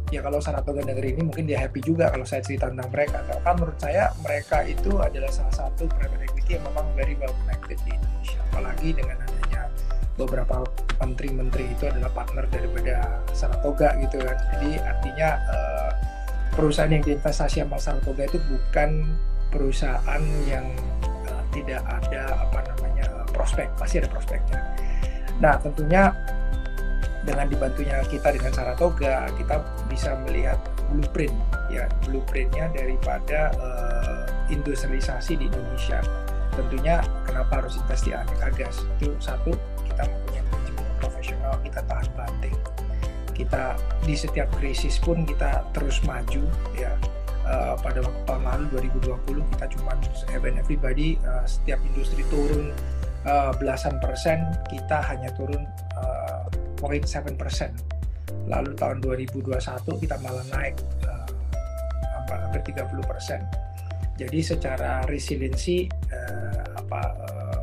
ya kalau Saratoga negeri ini mungkin dia happy juga kalau saya cerita tentang mereka. Karena menurut saya mereka itu adalah salah satu private equity yang memang very well connected di Indonesia. Apalagi dengan adanya beberapa menteri-menteri itu adalah partner daripada Saratoga gitu kan. Jadi artinya perusahaan yang diinvestasi sama Saratoga itu bukan perusahaan yang tidak ada prospek, pasti ada prospeknya. Nah tentunya dengan dibantunya kita dengan Saratoga, kita bisa melihat blueprintnya daripada industrialisasi di Indonesia. Tentunya kenapa harus invest di Aneka Gas? Itu satu, kita mempunyai manajemen profesional, kita tahan banting, kita di setiap krisis pun kita terus maju ya. Pada waktu tahun lalu 2020 kita cuma everybody setiap industri turun belasan persen, kita hanya turun 0.7%. Lalu tahun 2021 kita malah naik hampir 30%. Jadi secara resiliensi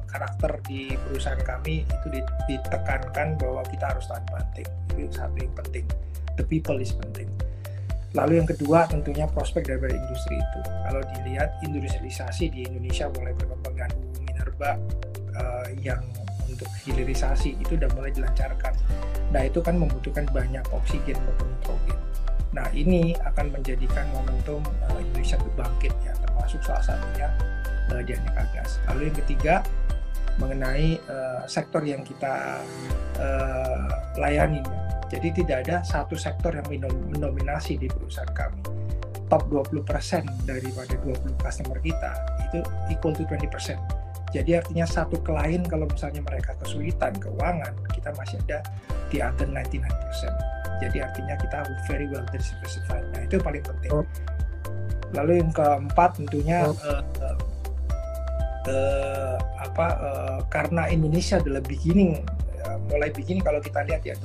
karakter di perusahaan kami itu ditekankan bahwa kita harus tahan banting. Itu satu yang penting. The people is penting. Lalu yang kedua tentunya prospek dari industri itu. Kalau dilihat industrialisasi di Indonesia mulai berkembang dengan minerba yang untuk hilirisasi itu udah mulai dilancarkan. Nah itu kan membutuhkan banyak oksigen maupun nitrogen. Nah ini akan menjadikan momentum Indonesia berbangkit ya, termasuk salah satunya di aneka gas. Lalu yang ketiga mengenai sektor yang kita layani. Jadi tidak ada satu sektor yang mendominasi di perusahaan kami. Top 20% daripada 20 customer kita itu equal to 20%. Jadi artinya satu klien kalau misalnya mereka kesulitan keuangan, kita masih ada di other 99%. Jadi artinya kita very well diversified. Nah itu yang paling penting. Lalu yang keempat tentunya karena Indonesia adalah beginning, mulai beginning kalau kita lihat ya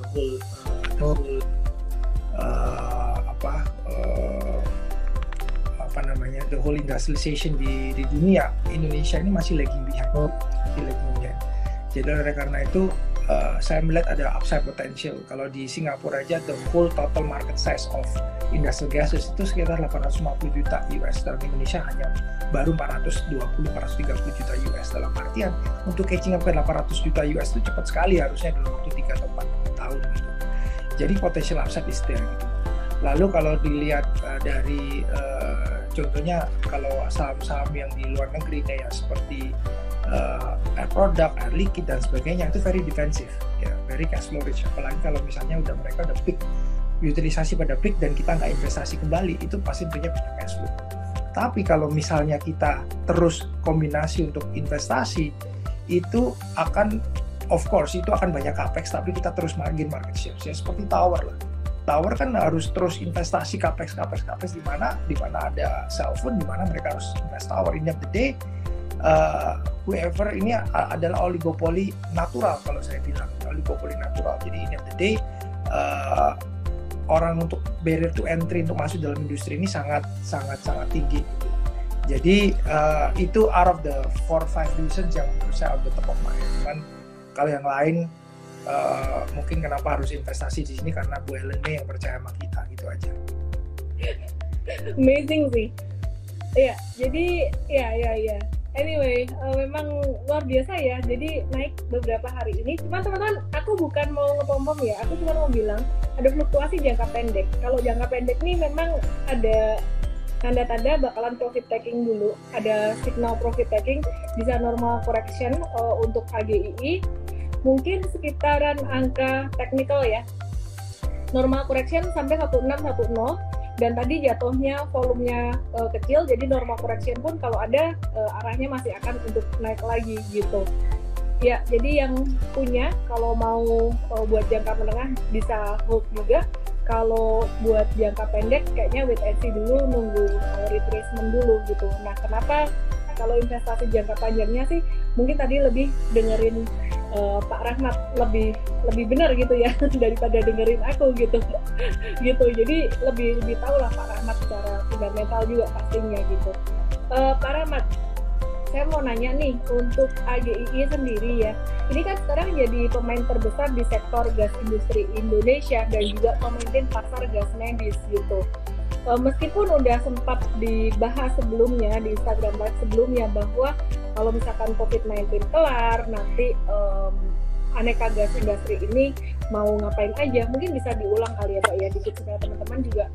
the whole industrialization di dunia, Indonesia ini masih lagging behind. Jadi oleh karena itu saya melihat ada upside potential. Kalau di Singapura aja the whole total market size of industrial gases itu sekitar 850 juta US, dalam Indonesia hanya baru 430-430 juta US. Dalam artian untuk catching up ke 800 juta US itu cepat sekali, harusnya dalam waktu 3 atau 4 tahun gitu. Jadi potential upside is there gitu. Lalu kalau dilihat dari contohnya kalau saham-saham yang di luar negeri kayak seperti air product, air liquid dan sebagainya itu very defensive ya, very cash flow rich. Apalagi kalau misalnya mereka udah peak utilisasi pada peak dan kita nggak investasi kembali, itu pasti punya banyak cash flow. Tapi kalau misalnya kita terus kombinasi untuk investasi, itu akan of course itu akan banyak capex, tapi kita terus market share. Ya, seperti tower lah. Tower kan harus terus investasi capex di mana ada cell phone, di mana mereka harus invest tower. In the day whoever ini adalah oligopoli natural, kalau saya bilang oligopoli natural. Jadi in the day orang untuk barrier to entry untuk masuk dalam industri ini sangat tinggi. Jadi itu out of the 4-5 reasons yang menurut saya on the top of mind. Cuman kalau yang lain mungkin kenapa harus investasi di sini karena Bu Helen yang percaya sama kita, gitu aja. Amazing sih. Iya, jadi ya. Anyway, memang luar biasa ya. Jadi naik beberapa hari ini. Cuman teman-teman, aku bukan mau ngepom-pom ya. Aku cuma mau bilang ada fluktuasi jangka pendek. Kalau jangka pendek nih memang ada tanda-tanda bakalan profit taking dulu. Ada signal profit taking, bisa normal correction untuk AGII. Mungkin sekitaran angka technical ya. Normal correction sampai 1610. Dan tadi jatuhnya volumenya kecil, jadi normal correction pun kalau ada arahnya masih akan untuk naik lagi gitu. Ya, jadi yang punya kalau mau buat jangka menengah bisa hold juga. Kalau buat jangka pendek kayaknya wait and see dulu, nunggu retracement dulu gitu. Nah, kenapa kalau investasi jangka panjangnya sih mungkin tadi lebih dengerin Pak Rahmat lebih benar gitu ya daripada dengerin aku gitu. Jadi lebih tahu lah Pak Rahmat secara fundamental juga pastinya gitu. Pak Rahmat, saya mau nanya nih untuk AGII sendiri ya. Ini kan sekarang jadi pemain terbesar di sektor gas industri Indonesia dan juga pemimpin pasar gas medis gitu. Meskipun udah sempat dibahas sebelumnya di Instagram Live sebelumnya bahwa kalau misalkan COVID-19 kelar nanti aneka gas industri ini mau ngapain aja, mungkin bisa diulang kali ya Pak ya, dikit supaya teman-teman juga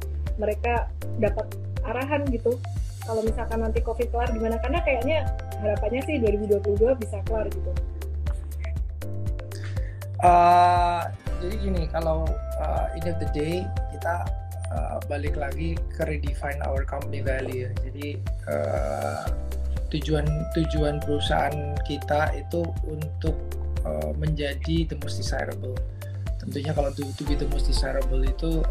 mereka dapat arahan gitu. Kalau misalkan nanti COVID kelar gimana, karena kayaknya harapannya sih 2022 bisa kelar gitu. Jadi gini, kalau end of the day kita balik lagi ke redefine our company value. Jadi tujuan perusahaan kita itu untuk menjadi the most desirable. Tentunya kalau to be the most desirable itu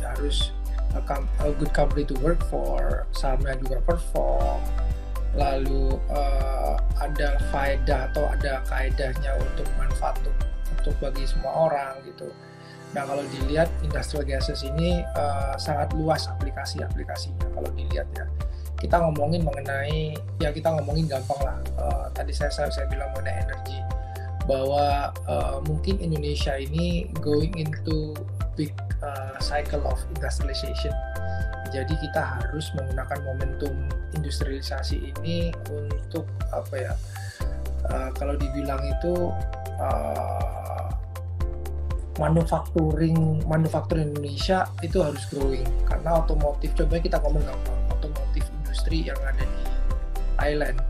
harus a good company to work for, sahamnya juga perform, lalu ada faedah atau ada kaedahnya untuk manfaat untuk bagi semua orang gitu. Nah kalau dilihat industrial gases ini sangat luas aplikasinya kalau dilihat ya. kita ngomongin mengenai, ya kita ngomongin gampang lah. Tadi saya bilang mengenai energi, bahwa mungkin Indonesia ini going into big cycle of industrialization. Jadi kita harus menggunakan momentum industrialisasi ini untuk apa ya? Kalau dibilang itu manufacturing Indonesia itu harus growing, karena otomotif, coba kita ngomong gampang, otomotif industri yang ada di Thailand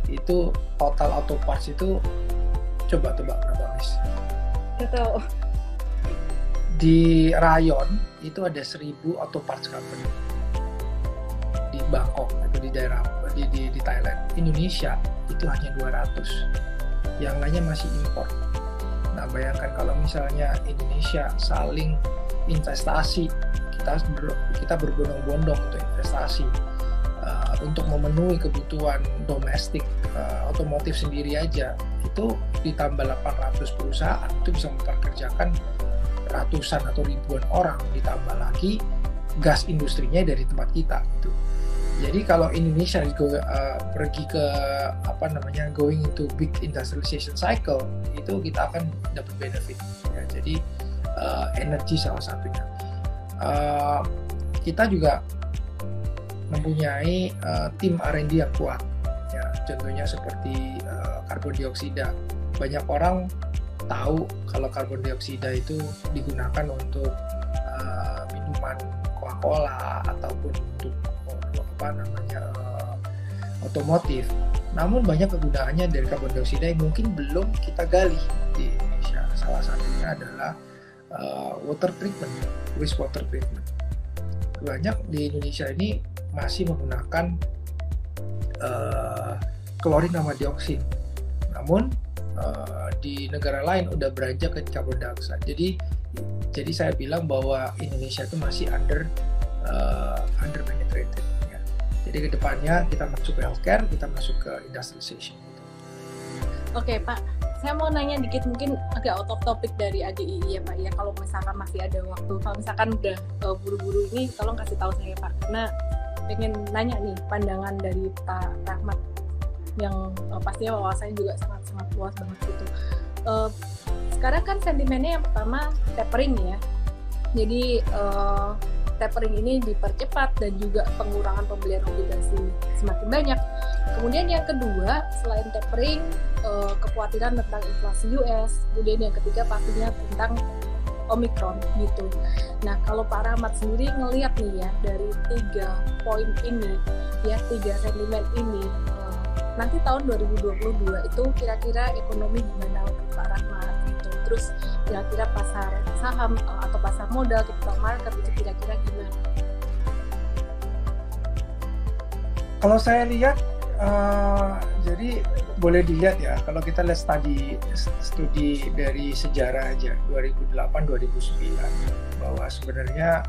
itu total auto parts itu coba tebak berapa, Miss? Betul. Di rayon itu ada 1000 auto parts company di Bangkok, itu di daerah di Thailand. Indonesia itu hanya 200, yang lainnya masih impor. Nah, bayangkan kalau misalnya Indonesia saling investasi, kita berbondong-bondong untuk investasi untuk memenuhi kebutuhan domestik otomotif sendiri aja, itu ditambah 800 perusahaan, itu bisa mempekerjakan ratusan atau ribuan orang, ditambah lagi gas industrinya dari tempat kita gitu. Jadi kalau Indonesia pergi ke going into big industrialization cycle, itu kita akan dapat benefit ya. Jadi energi salah satunya. Kita juga mempunyai tim R&D yang kuat ya, contohnya seperti karbon dioksida. Banyak orang tahu kalau karbon dioksida itu digunakan untuk minuman Coca-Cola ataupun untuk otomotif. Namun banyak kegunaannya dari karbon dioksida yang mungkin belum kita gali di Indonesia. Salah satunya adalah water treatment, wastewater treatment. Banyak di Indonesia ini masih menggunakan klorin sama dioksin. Namun di negara lain udah beranjak ke carbon dioxide. Jadi saya bilang bahwa Indonesia itu masih under penetrated. Jadi kedepannya kita masuk ke healthcare, kita masuk ke industrialization. Oke Pak, saya mau nanya dikit, mungkin agak out of topic dari AGII ya Pak ya. Kalau misalkan masih ada waktu, kalau misalkan udah buru-buru ini, tolong kasih tahu saya Pak. Karena pengen nanya nih pandangan dari Pak Rahmat yang pastinya wawasannya juga sangat luas banget gitu. Sekarang kan sentimennya yang pertama tapering ya. Jadi tapering ini dipercepat dan juga pengurangan pembelian obligasi semakin banyak. Kemudian yang kedua, selain tapering, kekhawatiran tentang inflasi US. Kemudian yang ketiga pastinya tentang Omicron gitu. Nah, kalau Pak Rahmat sendiri ngelihat nih ya, dari 3 poin ini, ya 3 sentimen ini, nanti tahun 2022 itu kira-kira ekonomi gimana untuk Pak Rahmat gitu. Terus kira-kira pasar saham atau pasar modal, capital market itu kira-kira gimana? Kalau saya lihat, jadi boleh dilihat ya, kalau kita lihat studi dari sejarah aja 2008-2009, bahwa sebenarnya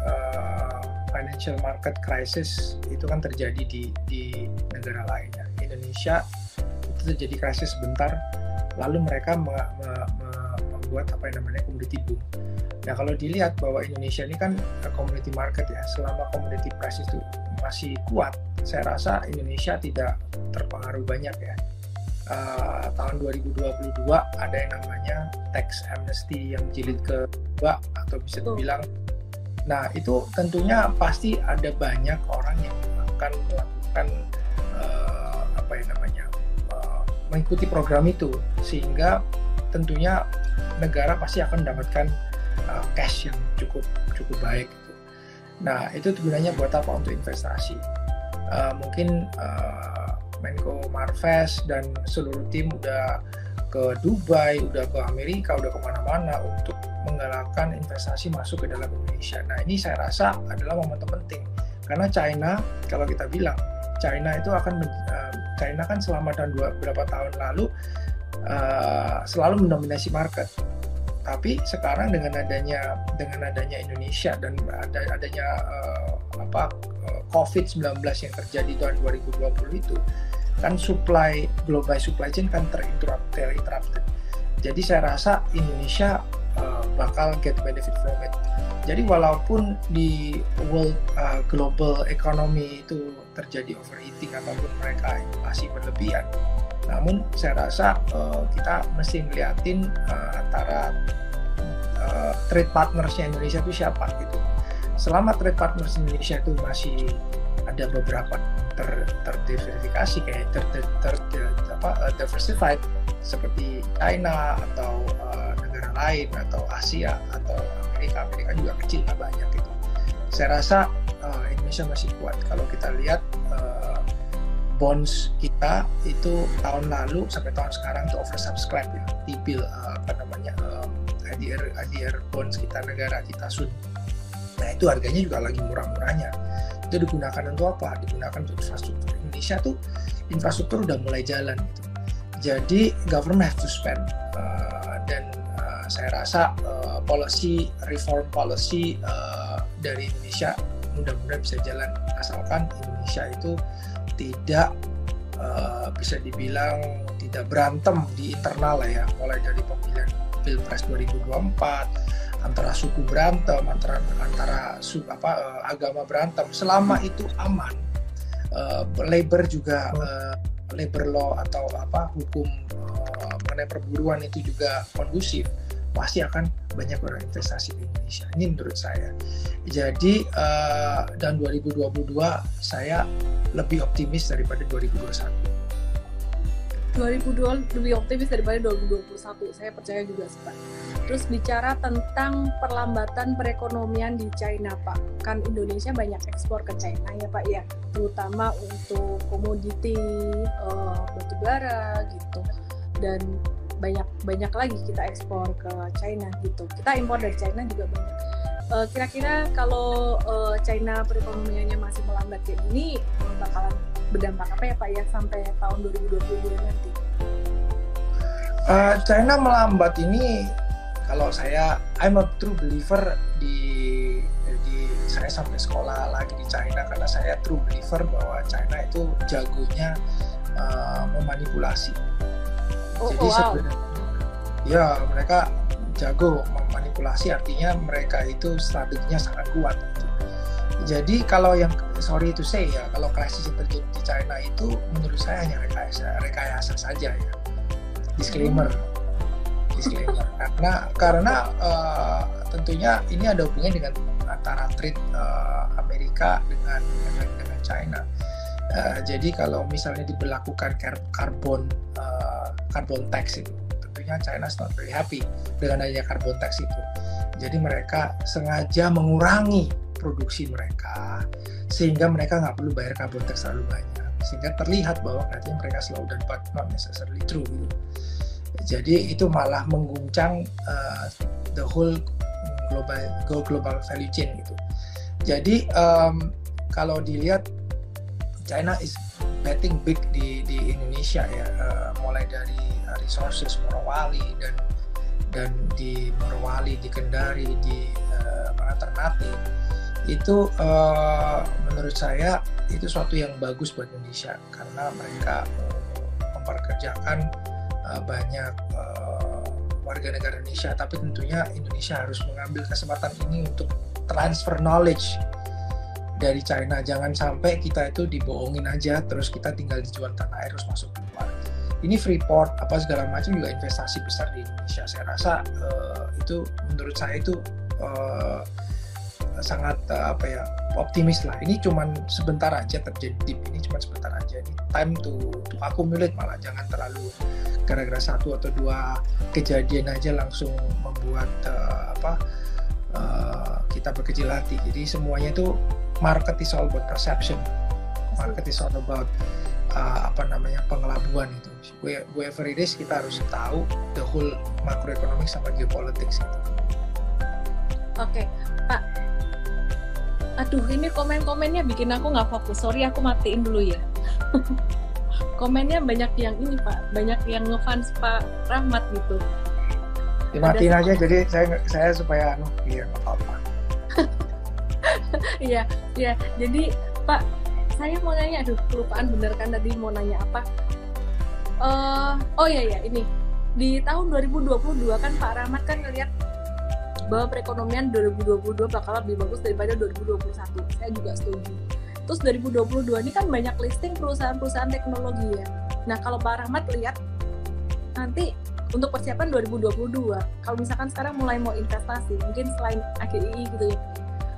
financial market crisis itu kan terjadi di negara lainnya. Indonesia itu terjadi krisis sebentar, lalu mereka membuat commodity boom. Nah, kalau dilihat bahwa Indonesia ini kan commodity market ya, selama commodity price itu masih kuat, saya rasa Indonesia tidak terpengaruh banyak ya. Tahun 2022 ada yang namanya tax amnesty yang jilid kedua, atau bisa dibilang, nah itu tentunya pasti ada banyak orang yang akan melakukan mengikuti program itu, sehingga tentunya negara pasti akan mendapatkan cash yang cukup baik gitu. Nah, itu gunanya buat apa? Untuk investasi. Mungkin Menko Marves dan seluruh tim udah ke Dubai, udah ke Amerika, udah kemana-mana untuk menggalakkan investasi masuk ke dalam Indonesia. Nah, ini saya rasa adalah momentum penting, karena China, kalau kita bilang China itu China kan selama beberapa tahun lalu selalu mendominasi market. Tapi sekarang dengan adanya Indonesia dan adanya COVID-19 yang terjadi tahun 2020 itu, kan global supply chain kan terinterrupted. Jadi saya rasa Indonesia bakal get benefit from it. Jadi walaupun di world global economy itu terjadi overheating ataupun mereka inflasi berlebihan, namun saya rasa kita mesti ngeliatin antara trade partnersnya Indonesia itu siapa gitu. Selama trade partners Indonesia itu masih ada beberapa terdiversifikasi kayak diversified seperti China atau negara lain atau Asia atau Amerika juga kecil nggak banyak gitu. Saya rasa Indonesia masih kuat. Kalau kita lihat bonds kita itu tahun lalu sampai tahun sekarang itu oversubscribed ya, T-bill IDR bonds kita negara kita Sun. Nah itu harganya juga lagi murah-murahnya. Itu digunakan untuk apa? Digunakan untuk infrastruktur. Indonesia tuh infrastruktur udah mulai jalan gitu. Jadi government have to spend dan saya rasa reform policy dari Indonesia mudah-mudahan bisa jalan asalkan Indonesia itu tidak bisa dibilang tidak berantem di internal lah ya, mulai dari pemilihan Pilpres 2024 antara suku berantem, antara agama berantem. Selama itu aman, labor juga labor law atau hukum mengenai perburuan itu juga kondusif, pasti akan banyak orang investasi di Indonesia. Ini menurut saya. Jadi dan 2022 saya lebih optimis daripada 2021. 2022 lebih optimis daripada 2021, saya percaya juga sih Pak. Terus bicara tentang perlambatan perekonomian di China Pak, kan Indonesia banyak ekspor ke China ya Pak ya, terutama untuk komoditi batubara gitu, dan banyak lagi kita ekspor ke China gitu. Kita impor dari China juga banyak. Kira-kira kalau China perekonomiannya masih melambat kayak gini, bakalan berdampak apa ya Pak ya sampai tahun 2022 nanti? China melambat ini, kalau I'm a true believer di saya sampai sekolah lagi di China karena saya true believer bahwa China itu jagonya memanipulasi. Jadi sebenarnya ya mereka jago memanipulasi, artinya mereka itu strateginya sangat kuat. Jadi kalau yang sorry to say ya, kalau krisis yang terjadi di China itu menurut saya hanya rekayasa saja ya. Disclaimer. Karena tentunya ini ada hubungannya dengan antara trade Amerika dengan China. Jadi kalau misalnya diberlakukan carbon tax itu, tentunya China is not very happy dengan adanya carbon tax itu. Jadi mereka sengaja mengurangi produksi mereka sehingga mereka nggak perlu bayar carbon tax terlalu banyak, sehingga terlihat bahwa katanya mereka slow down, but not necessarily true gitu. Jadi itu malah mengguncang the whole global value chain gitu. Jadi kalau dilihat China is betting big di Indonesia ya, mulai dari resources Morowali dan di Morowali, di Kendari, di Ternate. Itu menurut saya itu suatu yang bagus buat Indonesia karena mereka memperkerjakan banyak warga negara Indonesia, tapi tentunya Indonesia harus mengambil kesempatan ini untuk transfer knowledge dari China. Jangan sampai kita itu dibohongin aja terus kita tinggal dijual tanah air terus masuk keluar. Ini Freeport apa segala macam juga investasi besar di Indonesia. Saya rasa itu menurut saya itu sangat optimis lah. Ini cuman sebentar aja terjadi dip, ini cuma sebentar aja. Ini time to accumulate, malah jangan terlalu gara-gara satu atau dua kejadian aja langsung membuat kita berkecil hati. Jadi semuanya itu market is all about perception. Market is all about pengelabuan itu. Whoever it is, kita harus tahu the whole macroeconomic sama geopolitics gitu. Oke, Pak. Aduh, ini komen-komennya bikin aku nggak fokus. Sorry, aku matiin dulu ya. Komennya banyak yang ini Pak, banyak yang ngefans Pak Rahmat gitu. Dimatiin aja, jadi saya supaya biar nggak apa-apa. Iya. Jadi Pak, saya mau nanya, kelupaan bener kan tadi mau nanya apa? Oh iya ini di tahun 2022 kan Pak Rahmat kan ngelihat bahwa perekonomian 2022 bakal lebih bagus daripada 2021. Saya juga setuju. Terus 2022 ini kan banyak listing perusahaan-perusahaan teknologi ya. Nah kalau Pak Rahmat lihat nanti untuk persiapan 2022, kalau misalkan sekarang mulai mau investasi, mungkin selain AGI gitu ya,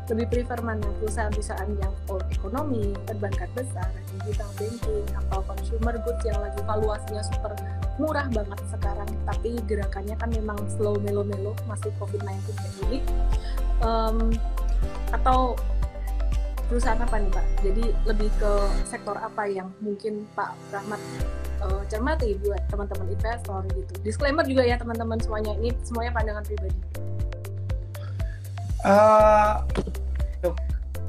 lebih prefer mana perusahaan-perusahaan yang old economy, perbankan besar, digital banking, atau consumer goods yang lagi valuasinya super murah banget sekarang, tapi gerakannya kan memang slow melo-melo, masih COVID-19 kayak gini, atau perusahaan apa nih Pak? Jadi lebih ke sektor apa yang mungkin Pak Rahmat cermati buat teman-teman investor gitu. Disclaimer juga ya teman-teman semuanya, ini semuanya pandangan pribadi.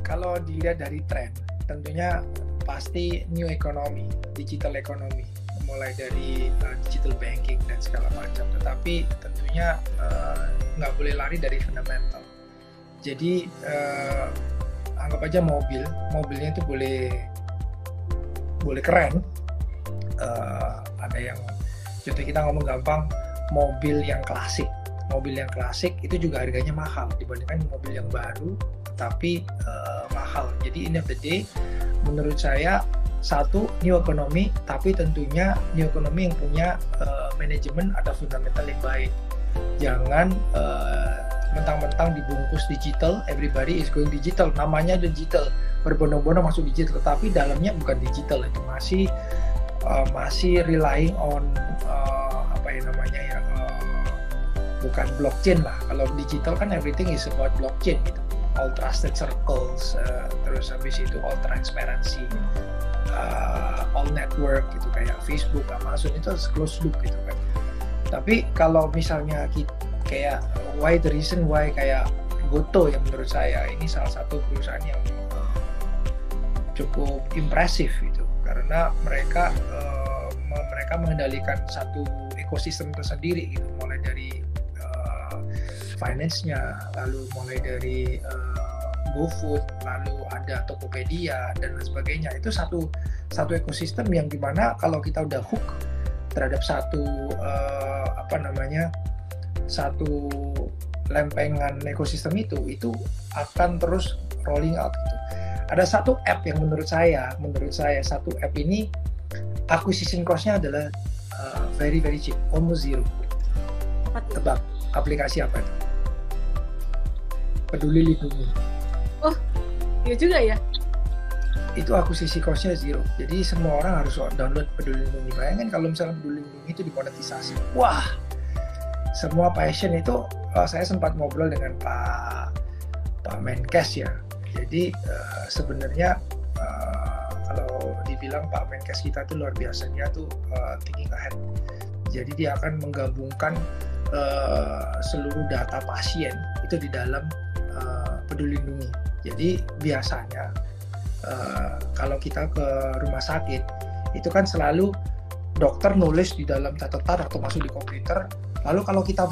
Kalau dilihat dari tren, tentunya pasti new economy, digital economy, mulai dari digital banking dan segala macam. Tetapi tentunya nggak boleh lari dari fundamental. Jadi anggap aja mobilnya itu boleh keren. Ada yang contoh kita ngomong gampang, mobil yang klasik itu juga harganya mahal dibandingkan mobil yang baru tapi mahal. Jadi end of the day menurut saya satu new economy, tapi tentunya new economy yang punya manajemen atau fundamental yang baik. Jangan mentang-mentang dibungkus digital, everybody is going digital, namanya digital, berbondong-bondong masuk digital, tapi dalamnya bukan digital, itu masih relying on bukan blockchain lah. Kalau digital kan everything is about blockchain gitu, all trusted circles, terus habis itu all transparency, all network gitu, kayak Facebook, Amazon itu harus closed loop gitu kan. Tapi kalau misalnya kayak the reason why kayak Goto yang menurut saya ini salah satu perusahaan yang cukup impresif gitu, karena mereka mengendalikan satu ekosistem tersendiri gitu, mulai dari finance-nya, lalu mulai dari GoFood, lalu ada Tokopedia dan lain sebagainya. Itu satu ekosistem yang dimana kalau kita udah hook terhadap satu lempengan ekosistem itu akan terus rolling out gitu. Ada satu app yang menurut saya satu app ini acquisition cost-nya adalah very very cheap, almost zero. Tebak aplikasi apa itu? Peduli Lindungi. Oh, iya juga ya. Itu akuisisi cost-nya zero. Jadi semua orang harus download Peduli Lindungi. Bayangin kalau misalnya Peduli Lindungi itu dimonetisasi. Wah, semua passion itu, saya sempat ngobrol dengan Pak Menkes ya. Jadi sebenarnya kalau dibilang Pak Menkes kita tuh luar biasa, dia tuh thinking ahead. Jadi dia akan menggabungkan seluruh data pasien itu di dalam Peduli Lindungi. Jadi biasanya kalau kita ke rumah sakit itu kan selalu dokter nulis di dalam catatan atau masuk di komputer. Lalu kalau kita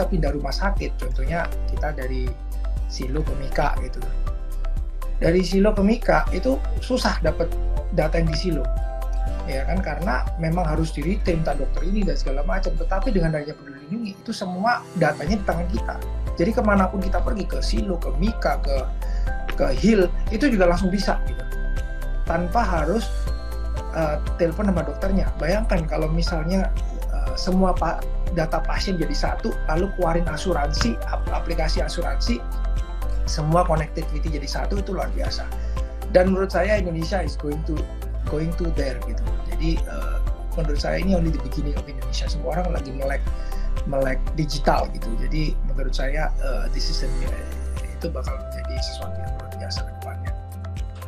pindah rumah sakit, contohnya kita dari Silo ke Mika gitu. Dari Silo ke Mika itu susah dapat data yang di Silo. Ya kan, karena memang harus di-retain minta dokter ini dan segala macam. Tetapi dengan adanya Peduli Lindungi itu semua datanya di tangan kita. Jadi kemanapun kita pergi, ke Silo, ke Mika, ke Hill, itu juga langsung bisa gitu. Tanpa harus telepon sama dokternya. Bayangkan kalau misalnya semua data pasien jadi satu, lalu keluarin asuransi, aplikasi asuransi, semua connectivity jadi satu, itu luar biasa. Dan menurut saya Indonesia is going to there gitu. Jadi menurut saya ini only the beginning of Indonesia. Semua orang lagi melek digital gitu. Jadi menurut saya itu bakal menjadi sesuatu yang luar biasa ke depannya.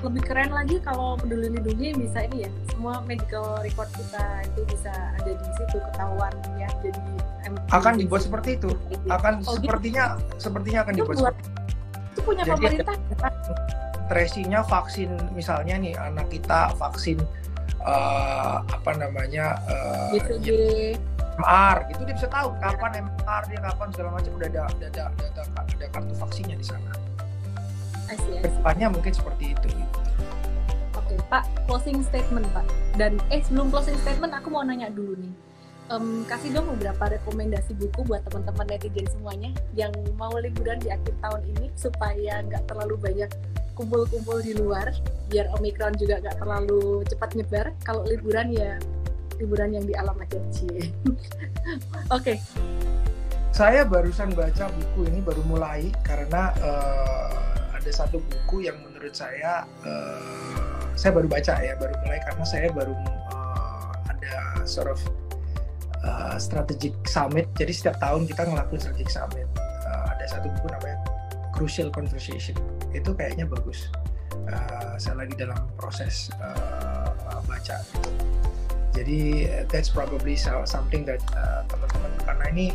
Lebih keren lagi kalau Peduli Lindungi bisa ini ya, semua medical record kita itu bisa ada di situ, ketahuan ya. Jadi akan dibuat seperti itu. Sepertinya akan dibuat seperti itu. Itu punya pemerintah kan? Tracingnya vaksin, misalnya nih anak kita vaksin BCG, MR gitu, dia bisa tahu kapan MR dia, kapan segala macam, udah ada kartu vaksinnya di sana. Kedepannya mungkin seperti itu. Oke, Pak, closing statement Pak. Dan sebelum closing statement aku mau nanya dulu nih. kasih dong beberapa rekomendasi buku buat teman-teman netizen semuanya yang mau liburan di akhir tahun ini supaya nggak terlalu banyak kumpul-kumpul di luar, biar Omikron juga nggak terlalu cepat nyebar. Kalau liburan ya liburan yang di alam aja sih. Oke. Saya barusan baca buku ini, baru mulai karena ada satu buku yang menurut saya baru baca ya, baru mulai karena saya baru ada sort of strategic summit. Jadi setiap tahun kita ngelakuin strategic summit. Ada satu buku namanya Crucial Conversation. Itu kayaknya bagus. Saya lagi dalam proses baca. Jadi that's probably something that teman-teman, karena ini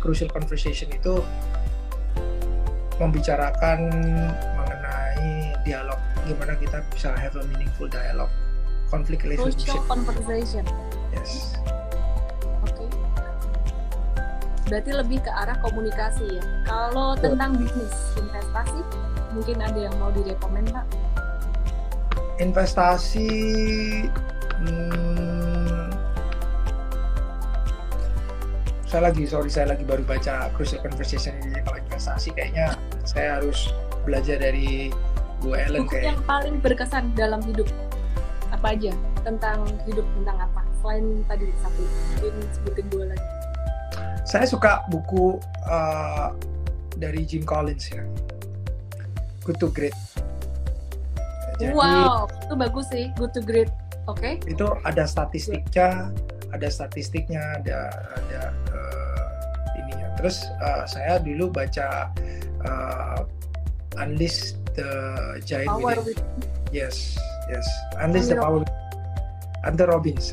Crucial Conversation itu membicarakan mengenai dialog, gimana kita bisa have a meaningful dialogue, conflict resolution. Crucial Conversation. Yes. Oke. Berarti lebih ke arah komunikasi ya. Kalau tentang bisnis, investasi, mungkin ada yang mau direkomend Pak? Investasi, saya lagi baru baca Crucial Conversation ini. Kalau investasi kayaknya saya harus belajar dari Bu Ellen. Buku yang paling berkesan dalam hidup apa aja? Tentang hidup, tentang apa? Selain tadi satu, mungkin sebutin dua lagi. Saya suka buku dari Jim Collins ya, Good to Great. Jadi, wow, itu bagus sih, Good to Great. Oke. Itu ada statistiknya, ada ininya. Terus saya dulu baca Unleash the Giant Power Within. Yes. Unleash the Power. Anthony Robbins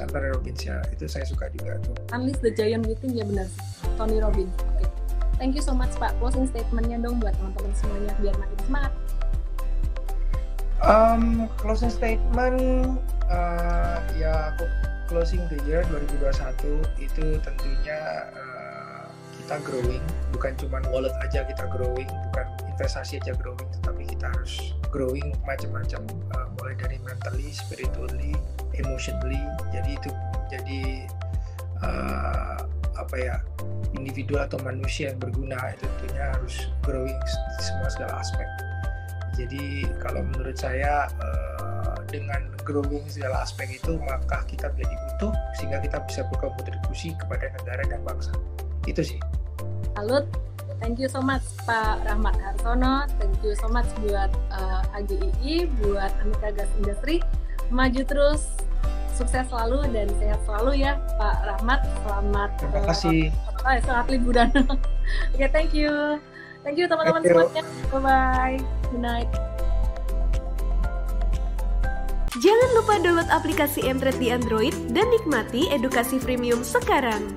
ya, itu saya suka juga tuh. Unleash the Giant Within ya, benar sih, Tony Robbins. Oke. Thank you so much Pak. Closing statement-nya dong buat teman-teman semuanya biar makin semangat. Closing statement ya, closing the year 2021 itu tentunya kita growing, bukan cuma wallet aja kita growing, bukan investasi aja growing, tetapi kita harus growing macam-macam, mulai dari mentally, spiritually, emotionally. Jadi itu jadi individu atau manusia yang berguna, itu tentunya harus growing di semua segala aspek. Jadi kalau menurut saya dengan growing segala aspek itu, maka kita menjadi utuh sehingga kita bisa berkontribusi kepada negara dan bangsa. Itu sih. Salut. Thank you so much Pak Rahmat Harsono. Thank you so much buat AGII, buat Aneka Gas Industri. Maju terus, sukses selalu dan sehat selalu ya Pak Rahmat. Selamat. Terima kasih. Selamat liburan. Oke, thank you. Thank you teman-teman semuanya. Bye-bye. Good night. Jangan lupa download aplikasi Mtrade di Android dan nikmati edukasi premium sekarang.